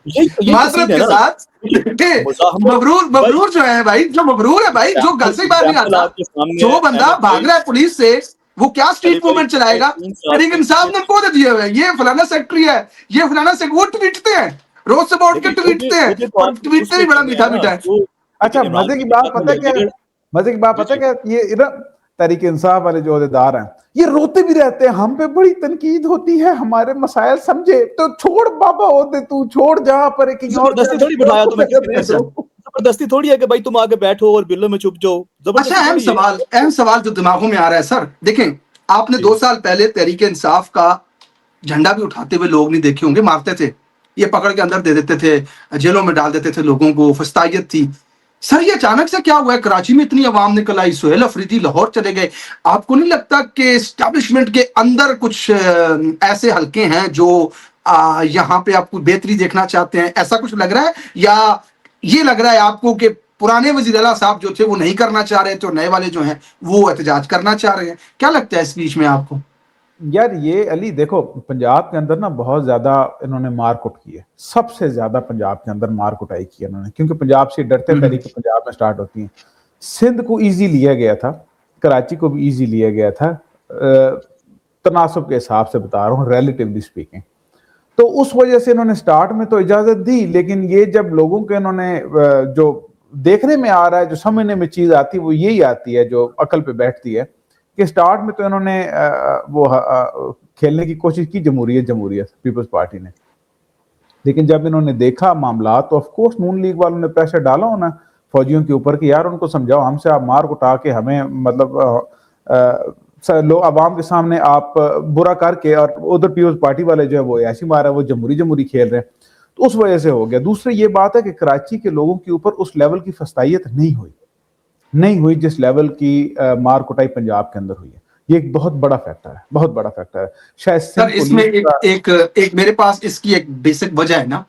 यही माजरत सीन है के ना, साथ मुज़ाहमत मबरूर भाई, मबरूर जो है भाई, जो मबरूर है भाई, जो घर से ही बाहर नहीं एग्जाम्पल आता, आपके सामने जो है बंदा अहमद भाग भाई। रहा है पुलिस से, वो क्या अली स्ट्रीट भाई, मूवमेंट चलाएगा? 3 साल तहरीक से इंसाफ ने उनको दे दिए हुए हैं, ये फलाना सेक्रेटरी है, ये फलाना सेक्रेटरी, वो ट्वीटते हैं, रोज से उठ के देखिए ट्वीटते हैं, मुझे तो और आप ट्वीटते भी उससे बड़ा कहने मीठा हैं ना मीठा है। वो, अच्छा, देखिए इमरान मजे की खान के बात साथ में पता क्या है? लड़के, मजे की बात जी पता जी, क्या है? ये ना तहरीक इंसाफ वाले जो अहदेदार हैं, ये रोते भी रहते हैं, हम पे बड़ी तनकीद होती है, हमारे मसाइल समझे तो छोड़ बाबा, होते तू छोड़, जहां पर कहीं और जबरदस्ती थोड़ी बिठाया तुम्हें किसी ने, अच्छा जबरदस्ती थोड़ी है कि भाई तुम आके बैठो और बिल्लो में छुप जाओ, अच्छा, जबरदस्ती थोड़ी है। अहम सवाल जो दिमागों में आ रहा है सर, देखें, आपने जी 2 साल पहले तहरीक इंसाफ का झंडा भी उठाते हुए लोग नहीं देखे होंगे, मारते थे, ये पकड़ के अंदर दे देते थे, जेलों में डाल देते थे लोगों को, फस्तायत थी। सर ये अचानक से क्या हुआ है? कराची में इतनी आवाम निकल आई, सुहेल अफरीदी लाहौर चले गए। आपको नहीं लगता कि एस्टैब्लिशमेंट के अंदर कुछ ऐसे हल्के हैं जो यहाँ पे आपको बेहतरी देखना चाहते हैं, ऐसा कुछ लग रहा है? या ये लग रहा है आपको कि पुराने वजीर आला साहब जो थे वो नहीं करना चाह रहे थे और नए वाले जो हैं वो एहतजाज करना चाह रहे हैं? क्या लगता है इस बीच में आपको? यार ये अली देखो, पंजाब के अंदर ना बहुत ज्यादा इन्होंने मार कुट की है, सबसे ज्यादा पंजाब के अंदर मार कुटाई की है इन्होंने, क्योंकि पंजाब से डरते तरीके पंजाब में स्टार्ट होती हैं। सिंध को इजी लिया गया था, कराची को भी इजी लिया गया था, तनासब के हिसाब से बता रहा हूँ, रिलेटिवली स्पीकिंग। तो उस वजह से इन्होंने स्टार्ट में तो इजाजत दी, लेकिन ये जब लोगों के इन्होंने जो देखने में आ रहा है, जो समझने में चीज आती है, वो यही आती है जो अकल पे बैठती है, कि स्टार्ट में तो इन्होंने वो खेलने की कोशिश की जमहूरियत जमहूरियत पीपल्स पार्टी ने, लेकिन जब इन्होंने देखा मामला तो ऑफ कोर्स नून लीग वालों ने प्रेशर डाला होना फौजियों के ऊपर कि यार उनको समझाओ, हमसे आप मार उठा के हमें मतलब लोग आवाम के सामने आप बुरा करके, और उधर पीपल्स पार्टी वाले जो है वो ऐसी मार है, वो जमहूरी जमहूरी खेल रहे हैं, तो उस वजह से हो गया। दूसरी ये बात है कि कराची के लोगों के ऊपर उस लेवल की फस्तायत नहीं हुई जिस लेवल की मार कुटाई पंजाब के अंदर हुई है। ये एक बहुत बड़ा फैक्टर है, बहुत बड़ा फैक्टर है। शायद सर इसमें एक मेरे पास इसकी एक बेसिक वजह है ना,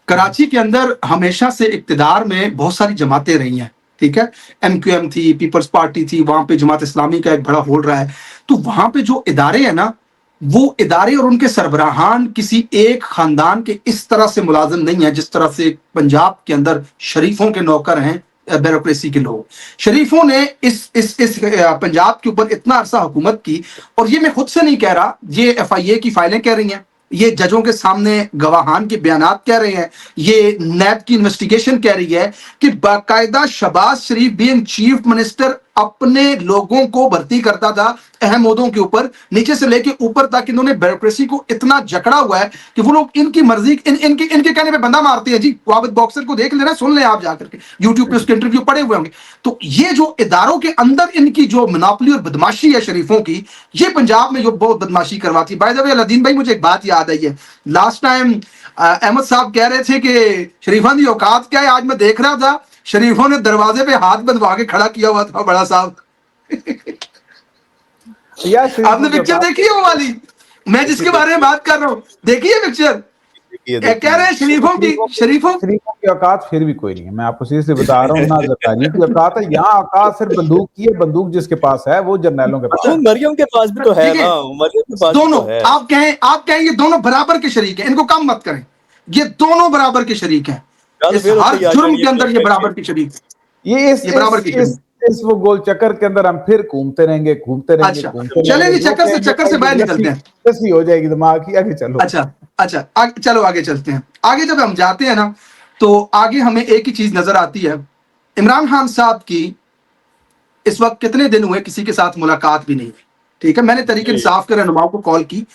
कराची के अंदर हमेशा से इक्तिदार में बहुत सारी जमातें रही हैं, ठीक है, MQM थी, पीपल्स पार्टी थी, वहां पे जमात इस्लामी का एक बड़ा होल्ड रहा है। तो वहां पे जो इदारे हैं ना, वो इदारे और उनके सरबराहान किसी एक खानदान के इस तरह से मुलाजिम नहीं है जिस तरह से पंजाब के अंदर शरीफों के नौकर हैं, ब्यूरोक्रेसी के लोग। शरीफों ने इस पंजाब के ऊपर इतना अरसा हुकूमत की, और ये मैं खुद से नहीं कह रहा, ये FIA की फाइलें कह रही हैं, ये जजों के सामने गवाहान के बयानात कह रहे हैं, ये नैब की इन्वेस्टिगेशन कह रही है कि बाकायदा शहबाज शरीफ बीइंग चीफ मिनिस्टर अपने लोगों को भर्ती करता था अहम ओहदों के ऊपर, नीचे से लेके ऊपर तक इन्होंने ब्यूरोक्रेसी को इतना जकड़ा हुआ है कि वो लोग इनकी मर्जी इनके कहने पे बंदा मारते हैं जी। वाबिद बॉक्सर को देख लेना, सुन ले आप जाकर के, यूट्यूब पे उसके इंटरव्यू पड़े हुए होंगे। तो ये जो इदारों के अंदर इनकी जो मोनोपोली और बदमाशी है शरीफों की, ये पंजाब में जो बहुत बदमाशी करवाती है। बाय द वे अलादीन भाई, मुझे एक बात याद आई है, लास्ट टाइम अहमद साहब कह रहे थे कि शरीफों की औकात क्या है, आज मैं देख रहा था शरीफों ने दरवाजे पे हाथ बंधवा के खड़ा किया हुआ था बड़ा साहब। आपने पिक्चर देखी है वो वाली, मैं जिसके बारे में बात कर रहा हूँ, देखिए पिक्चर, कह रहे हैं शरीफों की औकात फिर भी कोई नहीं है। मैं आपको सीरियसली बता रहा हूँ, ना जरदारी की औकात है, यहाँ औकात सिर्फ बंदूक की है, बंदूक जिसके पास है वो जर्नैलों के पास है। मरियम के पास भी तो है ना, मरियम के पास दोनों, तो है। आप कहें ये दोनों बराबर के शरीक हैं, इनको कम मत करें, ये दोनों बराबर के शरीक हैं, इस हर जुर्म के अंदर ये बराबर के शरीक, ये बराबर की इस वो गोल चक्कर के अंदर हम फिर घूमते रहेंगे। अच्छा चलें, चक्कर से बाहर निकलते हैं, ऐसी हो जाएगी दिमाग की, आगे चलो। अच्छा चलो आगे चलते हैं। आगे जब हम जाते हैं ना, तो आगे हमें एक ही चीज नजर आती है, इमरान खान साहब की इस वक्त कितने दिन हुए किसी के साथ मुलाकात भी नहीं हुई, ठीक है। मैंने तहरीक इंसाफ के रहनुमाओं को कॉल की,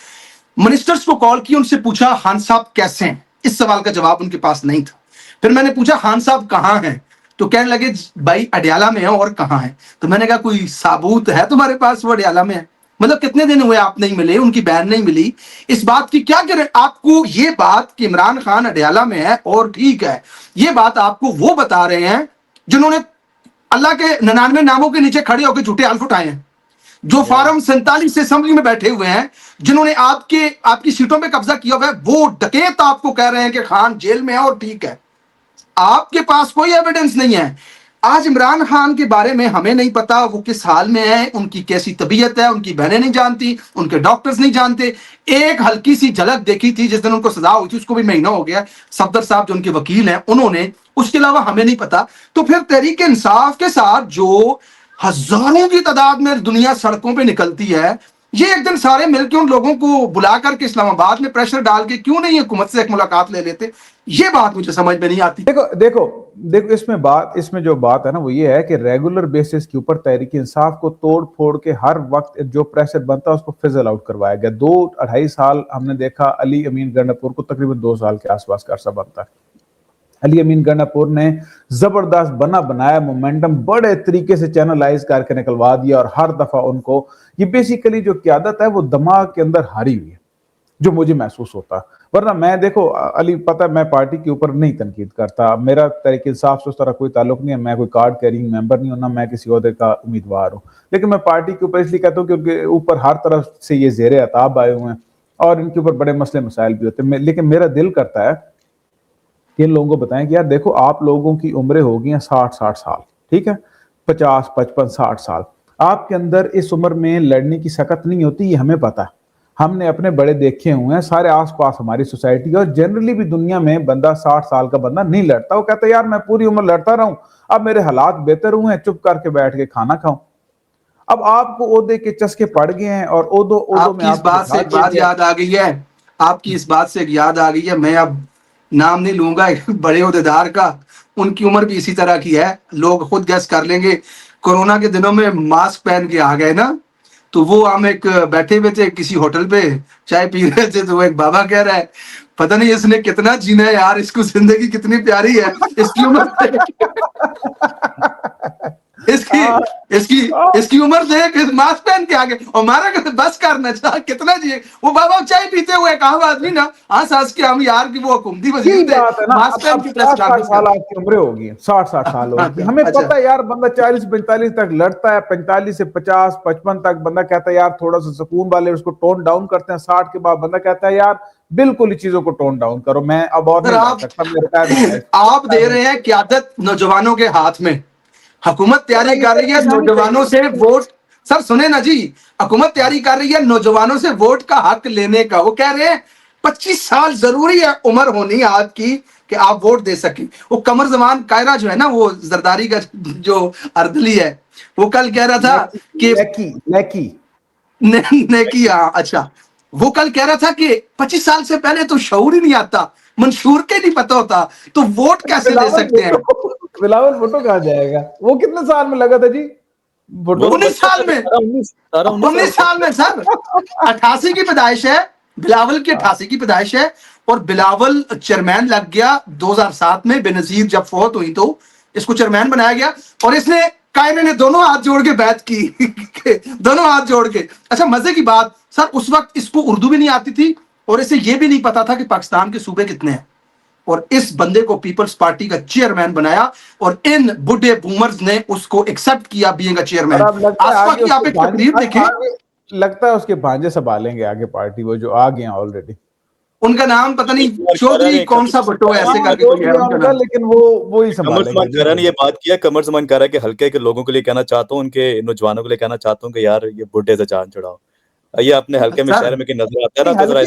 मिनिस्टर्स को कॉल की, उनसे पूछा खान साहब कैसे हैं, इस सवाल का जवाब उनके पास नहीं था। फिर मैंने पूछा खान साहब कहाँ हैं, तो कहने लगे भाई अडयाला में है, और कहाँ है? तो मैंने कहा कोई साबूत है तुम्हारे पास वो अडयाला में है? मतलब कितने दिन हुए आप नहीं मिले, उनकी बयान नहीं मिली, इस बात की क्या करें आपको? ये बात कि इमरान खान अडयाला में है और ठीक है, ये बात आपको वो बता रहे हैं जिन्होंने अल्लाह के 99 नामों के नीचे खड़े होकर झूठे हल्फ उठाए हैं, जो फार्म 47 से असेंबली में बैठे हुए हैं, जिन्होंने आपकी सीटों पे कब्जा किया हुआ है, वो डकैत आपको कह रहे हैं कि खान जेल में है और ठीक है। आपके पास कोई एविडेंस नहीं है। आज इमरान खान के बारे में हमें नहीं पता वो किस हाल में है, उनकी कैसी तबीयत है, उनकी बहनें नहीं जानती, उनके डॉक्टर्स नहीं जानते। एक हल्की सी झलक देखी थी जिस दिन उनको सजा हुई थी, उसको भी महीना हो गया, सफदर साहब जो उनके वकील हैं उन्होंने, उसके अलावा हमें नहीं पता। तो फिर तहरीक इंसाफ के साथ जो हजारों की तादाद में दुनिया सड़कों पर निकलती है, ये एक दिन सारे मिलकर उन लोगों को बुला करके इस्लामाबाद में प्रेशर डाल के क्यों नहीं हुकूमत से एक मुलाकात ले लेते? ये बात मुझे समझ में नहीं आती। देखो देखो देखो, इसमें जो बात है ना वो ये है कि रेगुलर बेसिस के ऊपर तहरीक इंसाफ को तोड़ फोड़ के हर वक्त जो प्रेशर बनता है उसको फिजल आउट करवाया गया। 2-2.5 साल हमने देखा अली अमीन गंडापुर को, तकरीबन 2 साल के आसपास का अरसा बनता है। अली अमीन गंडापुर ने जबरदस्त बनाया मोमेंटम बड़े तरीके से चैनलाइज करके निकलवा दिया, और हर दफा उनको ये बेसिकली जो क्यादत है वो दिमाग के अंदर हारी हुई है, जो मुझे महसूस होता। वरना मैं देखो अली, पता मैं पार्टी के ऊपर नहीं तनकीद करता, मेरा तहरीक इंसाफ से उस तरह कोई ताल्लुक नहीं है, मैं कोई कार्ड कैरिंग मेंबर नहीं हूं, ना मैं किसी ओहदे का उम्मीदवार हूं। लेकिन मैं पार्टी के ऊपर इसलिए कहता हूं क्योंकि ऊपर हर तरफ से ये ज़ेरे अताब आए हुए हैं और इनके ऊपर बड़े मसले मसाइल भी होते हैं। लेकिन मेरा दिल करता है कि इन लोगों को बताएं कि यार देखो, आप लोगों की उम्रें हो गई हैं 60-60 साल, ठीक है, 50, 55, 60 साल। आपके अंदर इस उम्र में लड़ने की सकत नहीं होती, ये हमें पता है, हमने अपने बड़े देखे हुए हैं, सारे आसपास हमारी सोसाइटी और जनरली भी दुनिया में बंदा 60 साल का बंदा नहीं लड़ता। वो कहता है यार मैं पूरी उम्र लड़ता रहूं, अब मेरे हालात बेहतर हुए हैं, चुप करके बैठ के खाना खाऊं। अब आपको ओहदे के चस्के पड़ गए हैं और ओदो में आपकी इस बात से एक बात याद आ गई है, आपकी इस बात से एक याद आ गई है, मैं अब नाम नहीं लूंगा बड़े ओहदेदार का, उनकी उम्र भी इसी तरह की है, लोग खुद गैस कर लेंगे। कोरोना के दिनों में मास्क पहन के आ गए ना, तो वो हम एक बैठे हुए थे किसी होटल पे चाय पी रहे थे, तो वो एक बाबा कह रहा है पता नहीं इसने कितना जीना है यार, इसको जिंदगी कितनी प्यारी है, इसकी उम्र इसकी इसकी इसकी उम्र देख, मास्क पहन के आगे हमारा कहते बस करना चाह कितना जिए। वो बाबा चाय पीते हुए कहा आदमी ना हंस हंस के हम यार की वो हुकूमती वजीर थे, मास्क पहन के 60 साल आपकी उम्र होगी, 60 साल होगी। हमें पता है यार बंदा 40-45 तक लड़ता है, 45 से 50, 55 तक बंदा कहता है यार थोड़ा सा सुकून वाले, उसको टोन डाउन करते हैं। 60 के बाद बंदा कहता है यार बिल्कुल ही चीजों को टोन डाउन करो, मैं अब और नहीं लड़ सकता। आप दे रहे हैं क्यादत नौजवानों के हाथ में, हुकूमत तैयारी कर रही है नौजवानों से वोट, सर सुने ना जी, हुकूमत तैयारी कर रही है नौजवानों से वोट का हक लेने का। वो कह रहे हैं 25 साल जरूरी है उम्र होनी आज की कि आप वोट दे सके। वो कमर जमान कायरा जो है ना, वो जरदारी का जो अर्दली है, वो कल कह रहा था कि नेकी, अच्छा, वो कल कह रहा था कि 25 साल से पहले तो शऊर ही नहीं आता, मंशूर के नहीं पता होता, तो वोट कैसे दे सकते हैं? बिलावल भुट्टो कहाँ जाएगा? वो कितने साल में लगा था जी? 19 साल में, 19 साल में सर, 88 की पैदाइश है बिलावल की, 88 की पैदाइश है, और बिलावल चेयरमैन लग गया 2007 में, बेनजीर जब फौत हुई तो इसको चेयरमैन बनाया गया, और इसने कायरे ने दोनों हाथ जोड़ के बैत की दोनों हाथ जोड़ के। अच्छा मजे की बात सर, उस वक्त इसको उर्दू भी नहीं आती थी और इसे ये भी नहीं पता था कि पाकिस्तान के सूबे कितने हैं, और इस बंदे को पीपल्स पार्टी का चेयरमैन बनाया, और इन बुढ़े बूमर्स ने उसको एक्सेप्ट किया बीइंग अ चेयरमैन। आसपा की आप एक तकरीर देखें, लगता है उसके भांजे संभालेंगे आगे पार्टी, वो जो आ गए हैं ऑलरेडी। उनका नाम पता नहीं चौधरी कौन सा भुट्टो ऐसे करके कोई है उनका नाम, लेकिन वो ही संभालेंगे। ने ये बात किया, कमर जमान कह रहा है कि हल्के के लोगों के लिए कहना चाहता हूँ, उनके नौजवानों के लिए कहना चाहता हूँ कि यार ये बुढ़े से जान छुड़ाओ। ये अपने हल्के में शहर में नजर आता है ना, तो जरा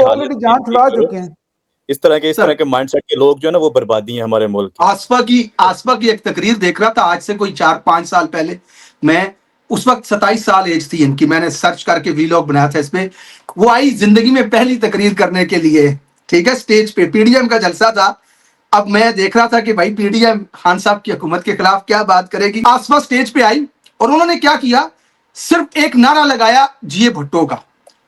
ऑलरेडी जान छुड़ा चुके हैं। इस तरह के माइंडसेट के लोग जो है ना वो बर्बादी है हमारे मुल्क की। आसपा की एक तकरीर देख रहा था आज से कोई 4-5 साल पहले, मैं उस वक्त 27 साल एज थी इनकी, मैंने सर्च करके वीलॉग बनाया था इसमें। वो आई जिंदगी में पहली तकरीर करने के लिए, ठीक है, स्टेज पे पीडीएम का जलसा था। अब मैं देख रहा था कि भाई पीडीएम खान साहब की हुकूमत के खिलाफ क्या बात करेगी। आसपा स्टेज पे आई और उन्होंने क्या किया, सिर्फ एक नारा लगाया जिए भुट्टो का,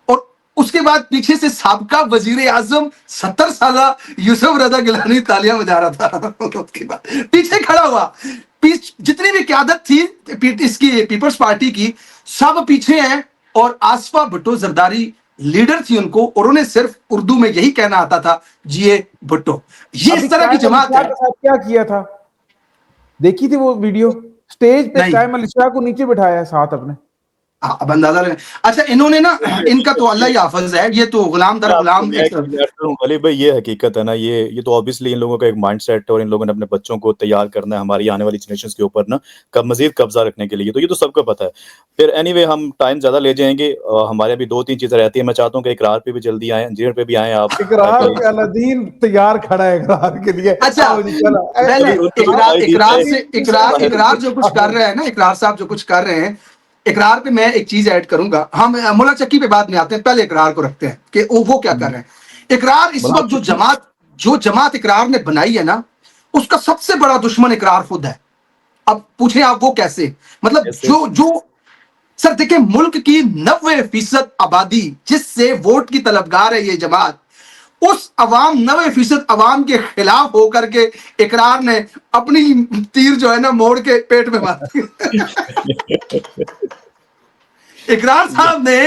और उसके बाद पीछे से साबका वजीर आजम 70 साल यूसुफ रजा गिलानी तालियां बजा रहा था उसके बाद पीछे खड़ा हुआ, जितनी भी क्यादत थी इसकी पीपल्स पार्टी की सब पीछे हैं, और आसफा भुट्टो जरदारी लीडर थी उनको, और उन्हें सिर्फ उर्दू में यही कहना आता था जिए भुट्टो। ये इस तरह की जमात है। क्या किया था, देखी थी वो वीडियो? स्टेज पे कायम अली शाह को नीचे बिठाया है साथ अपने। अब अंदाजा लगा। अच्छा इन्होंने ना, इनका तो अल्लाह ही हाफिज है, ये तो गुलाम दर गुलाम अली भाई ये हकीकत है ना, ये तो ऑब्वियसली इन लोगों का एक माइंडसेट है और इन लोगों ने अपने बच्चों को तैयार करना है हमारी आने वाली जनरेशन के ऊपर ना मजीद कब्जा रखने के लिए, तो ये तो सबको पता है। फिर एनीवे हम टाइम ज्यादा ले जाएंगे, हमारे अभी 2-3 चीजें रहती है। मैं चाहता हूँ कि इकरार पे भी जल्दी आए, इंजीनियर पे भी आए आप। इकरार पे अलादीन तैयार खड़ा है इकरार के लिए। अच्छा पहले इकरार जो कुछ कर रहे हैं ना, इकरार साहब जो कुछ कर रहे हैं, इकरार पे मैं एक चीज ऐड करूंगा। हम मुला चक्की पे बाद में आते हैं, पहले इकरार को रखते हैं कि वो क्या कर रहे हैं। इकरार इस वक्त जो जमात इकरार ने बनाई है ना, उसका सबसे बड़ा दुश्मन इकरार खुद है। अब पूछें आप वो कैसे, मतलब जो सर देखिए, मुल्क की 90% आबादी जिससे वोट की तलबगार है ये जमात, उस अवाम 90% अवाम के खिलाफ होकर के इकरार ने अपनी तीर जो है ना मोड़ के पेट में मार दी। इकरार साहब ने,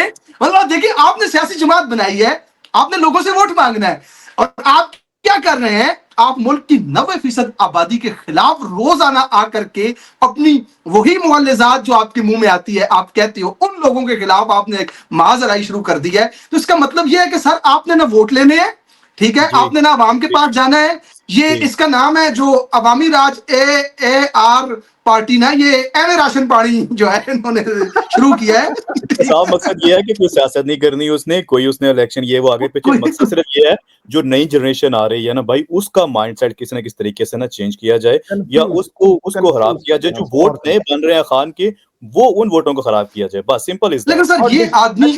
मतलब देखिए, आपने सियासी जमात बनाई है, आपने लोगों से वोट मांगना है, और आप क्या कर रहे हैं, आप मुल्क की 90% आबादी के खिलाफ रोजाना आकर के अपनी वही मुअल्लिज़ात जो आपके मुंह में आती है, आप कहते हो, उन लोगों के खिलाफ आपने एक माजराई शुरू कर दी है। तो इसका मतलब यह है कि सर आपने ना वोट लेने हैं, ठीक है, आपने ना अवाम के पास जाना है। ये इसका नाम है जो अवामी राज AAR पार्टी ना, ये एम राशन पानी जो है इन्होंने शुरू किया है। साफ मकसद ये है कि कोई सियासत नहीं करनी उसने, कोई उसने इलेक्शन ये वो आगे पीछे, मकसद सिर्फ ये है जो नई जनरेशन आ रही है ना भाई, उसका माइंडसेट किसी ना किस तरीके से ना चेंज किया जाए, या उसको खराब किया जाए। जो वोट नए बन रहे हैं खान के, वो उन वोटों को खराब किया जाए, बस सिंपल इज। लेकिन सर ये आदमी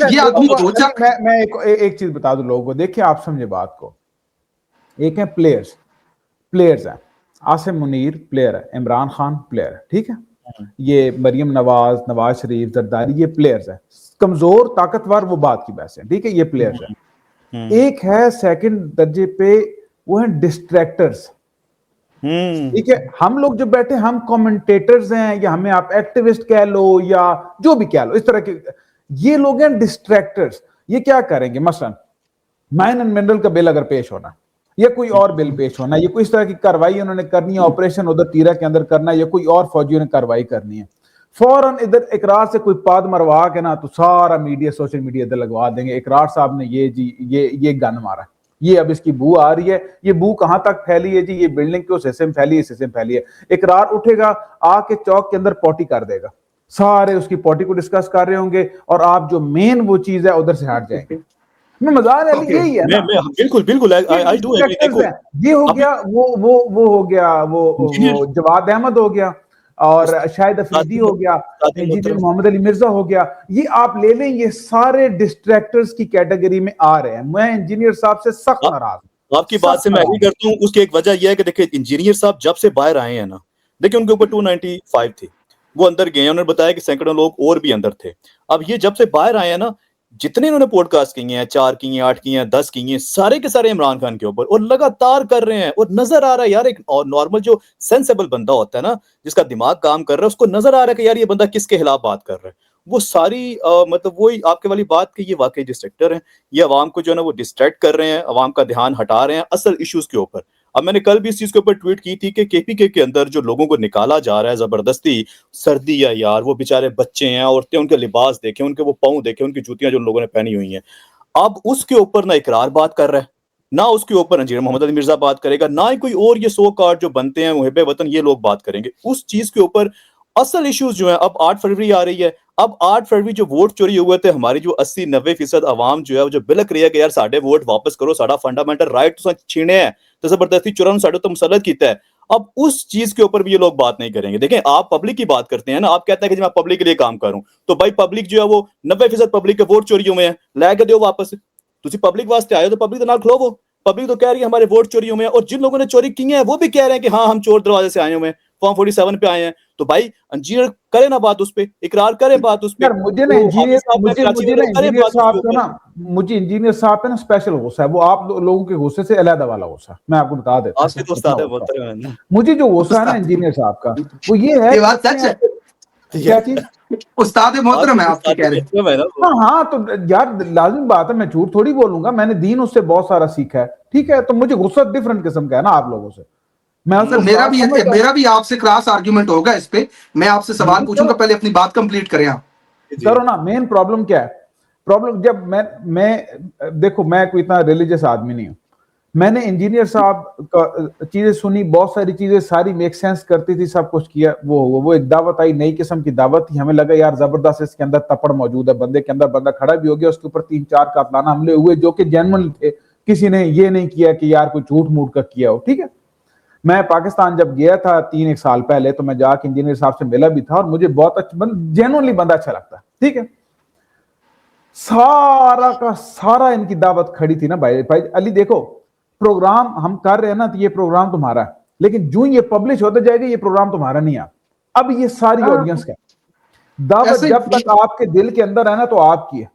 मैं एक चीज बता दूं लोगों को, देखिए आप समझे बात को। एक है प्लेयर्स हैं, आसिम मुनीर प्लेयर है, इमरान खान प्लेयर है, ठीक है, ये मरियम नवाज शरीफ, जरदारी, ये प्लेयर्स हैं। कमजोर ताकतवर वो बात की बहस है, ठीक है, ये प्लेयर्स हैं। एक है सेकंड दर्जे पे, वो है डिस्ट्रैक्टर्स, ठीक है। हम लोग जो बैठे, हम कमेंटेटर्स हैं, या हमें आप एक्टिविस्ट कह लो या जो भी कह लो, इस तरह के ये लोग हैं डिस्ट्रैक्टर्स। ये क्या करेंगे, मसलन माइन एंड मिनरल का बिल अगर पेश होना, या कोई और बिल पेश होना, ये कोई इस तरह की कार्रवाई उन्होंने करनी है, ऑपरेशन उधर तीरा के अंदर करना है, या कोई और फौजियों ने कार्रवाई करनी है, फौरन इधर इकरार से कोई पाद मरवा के ना, तो सारा मीडिया, सोशल मीडिया इधर लगवा देंगे, इकरार साहब ने ये गन मारा, ये अब इसकी बू आ रही है। ये बू कहां तक फैली है जी, ये बिल्डिंग के उस हिस्से में फैली है, इस हिस्से में फैली है। इकरार उठेगा, आके चौक के अंदर पॉटी कर देगा, सारे उसकी पॉटी को डिस्कस कर रहे होंगे, और आप जो मेन वो चीज है उधर से हट जाएंगे। मजाक यही है ना, बिल्कुल आई डू एग्री। देखो ये हो गया, वो हो गया, वो जवाद अहमद हो गया, और शाहिद अफरीदी हो गया, इंजीनियर मोहम्मद अली मिर्जा हो गया। ये आप ले लें, ये सारे डिस्ट्रैक्टर्स की कैटेगरी में आ रहे हैं। मैं इंजीनियर साहब से सख्त नाराज हूं। आपकी बात से मैं एग्री करता हूं। उसकी एक वजह यह है कि देखिए, इंजीनियर साहब जब से बाहर आए हैं ना, देखिए उनके ऊपर 295 थी, वो अंदर गए, उन्होंने बताया कि सैकड़ों लोग और भी अंदर थे। अब ये जब से बाहर आए हैं ना, जितने इन्होंने पॉडकास्ट किए हैं, 4 किए हैं, 8 किए हैं, 10 किए हैं, सारे के सारे इमरान खान के ऊपर, और लगातार कर रहे हैं। और नजर आ रहा है यार, एक और नॉर्मल जो सेंसेबल बंदा होता है ना, जिसका दिमाग काम कर रहा है, उसको नजर आ रहा है कि यार ये बंदा किसके खिलाफ बात कर रहा है। वो सारी मतलब वही आपके वाली बात कि ये वाकई डिस्ट्रैक्टर हैं, ये अवाम को जो है ना वो डिस्ट्रैक्ट कर रहे हैं, अवाम का ध्यान हटा रहे हैं असल इश्यूज के ऊपर। अब मैंने कल भी इस चीज के ऊपर ट्वीट की थी कि KPK के अंदर जो लोगों को निकाला जा रहा है जबरदस्ती, सर्दी है यार, वो बेचारे बच्चे हैं, औरतें, उनके लिबास देखें, उनके वो पाँव देखें, उनकी जूतियां जो लोगों ने पहनी हुई हैं। अब उसके ऊपर ना इकरार बात कर रहा है, ना उसके ऊपर इंजीनियर मोहम्मद अली मिर्जा बात करेगा, ना ही कोई और ये 100 कार्ड जो बनते हैं मुहिब्बे वतन, ये लोग बात करेंगे उस चीज के ऊपर। असल इश्यूज जो है, अब 8 फरवरी आ रही है, अब 8 फरवरी जो वोट चोरी हुए थे, हमारी जो 80-90% आवाम जो है वो जो बिलक रही है कि यार साढ़े वोट वापस करो, साढ़ा फंडामेंटल राइट तो छीने है, तो जबरदस्ती चुरान साढ़े तो मुसलत किया है। अब उस चीज के ऊपर भी ये लोग बात नहीं करेंगे। देखें, आप पब्लिक की बात करते हैं ना, आप कहते हैं कि मैं पब्लिक के लिए काम करूं, तो भाई पब्लिक जो है वो 90% पब्लिक के वोट चोरी हुए हैं, लाके दो वापस। तुम पब्लिक वास्ते आए हो तो पब्लिक तो ना खलो, वो पब्लिक तो कह रही है हमारे वोट चोरी हुए हैं, और जिन लोगों ने चोरी की है वो भी कह रहे हैं कि हाँ हम चोर दरवाजे से आए हुए हैं, फॉर्म 47 पे आए हैं। तो भाई इंजीनियर करे ना बात उस पे, इकरार करे बात उस पे। मुझे इंजीनियर साहब पे ना स्पेशल गुस्सा है, वो आप लोगों के गुस्से से अलग वाला गुस्सा, मैं आपको बता देता हूं। मुझे जो गुस्सा है ना इंजीनियर साहब का, वो ये है, क्या चीज उस्ताद मोहतरम है आपके कह रहे हैं। हाँ, तो यार लाजिम बात है, मैं झूठ थोड़ी बोलूंगा, मैंने दीन उससे बहुत सारा सीखा है, ठीक है। तो मुझे गुस्सा डिफरेंट किस्म का है ना आप लोगों से। मेरा भी आपसे क्रॉस आर्ग्यूमेंट होगा इस पे। मैं आपसे सवाल पूछूंगा, पहले अपनी बात कंप्लीट करें आप। जी। करो ना। मेन प्रॉब्लम क्या है? प्रॉब्लम जब मैं देखो, मैं कोई इतना रिलीजियस आदमी नहीं हूं। मैंने इंजीनियर साहब का चीजें सुनी, बहुत सारी चीजें सारी मेक सेंस करती थी, सब कुछ किया। वो एक दावत आई, नई किस्म की दावत थी। हमें लगा यार जबरदस्त इसके अंदर तपड़ मौजूद है, बंदे के अंदर बंदा खड़ा भी हो गया, उसके ऊपर 3-4 कातलाना हमले हुए जो कि जेन्युइन थे। किसी ने ये नहीं किया कि यार कोई झूठ मूठ का किया हो, ठीक है। मैं पाकिस्तान जब गया था 3-1 साल पहले, तो मैं जाके इंजीनियर साहब से मिला भी था, और मुझे बहुत अच्छा जेन्युइनली बंदा अच्छा लगता है, ठीक है। सारा का सारा इनकी दावत खड़ी थी ना भाई अली, देखो प्रोग्राम हम कर रहे हैं ना, तो ये प्रोग्राम तुम्हारा है, लेकिन जो ये पब्लिश होते जाएगा ये प्रोग्राम तुम्हारा नहीं है। अब ये सारी ऑडियंस का दावत ऐसे जब तक आपके दिल के अंदर है ना तो आपकी है,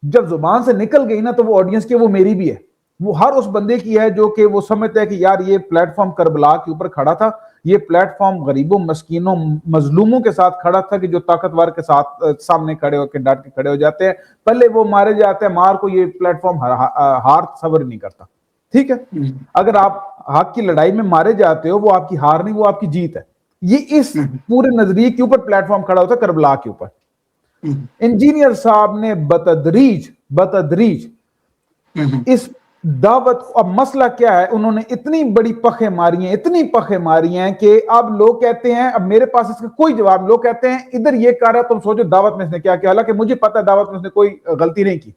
जब जुबान से निकल गई ना तो वो ऑडियंस की, वो मेरी भी है, वो हर उस बंदे की है जो कि वो समझता है कि यार ये प्लेटफॉर्म करबला के ऊपर खड़ा था, ये प्लेटफॉर्म गरीबों, मस्कीनों, मजलूमों के साथ खड़ा था, कि जो ताकतवर के साथ सामने खड़े होकर डट के खड़े हो जाते हैं, पहले वो मारे जाते हैं, मार को ये प्लेटफॉर्म हार सबर नहीं करता, ठीक है। अगर आप हक की लड़ाई में मारे जाते हो, वो आपकी हार नहीं, वो आपकी जीत है। ये इस पूरे नजरिए के ऊपर प्लेटफॉर्म खड़ा होता है, करबला के ऊपर। इंजीनियर साहब ने बतदरीज इस दावत, अब मसला क्या है, उन्होंने इतनी बड़ी पखे मारी हैं, इतनी पखे मारी हैं कि अब लोग कहते हैं, अब मेरे पास इसका कोई जवाब, लोग कहते हैं इधर ये कर रहा, तुम सोचो दावत में इसने क्या किया। हालांकि मुझे पता है दावत में उसने कोई गलती नहीं की।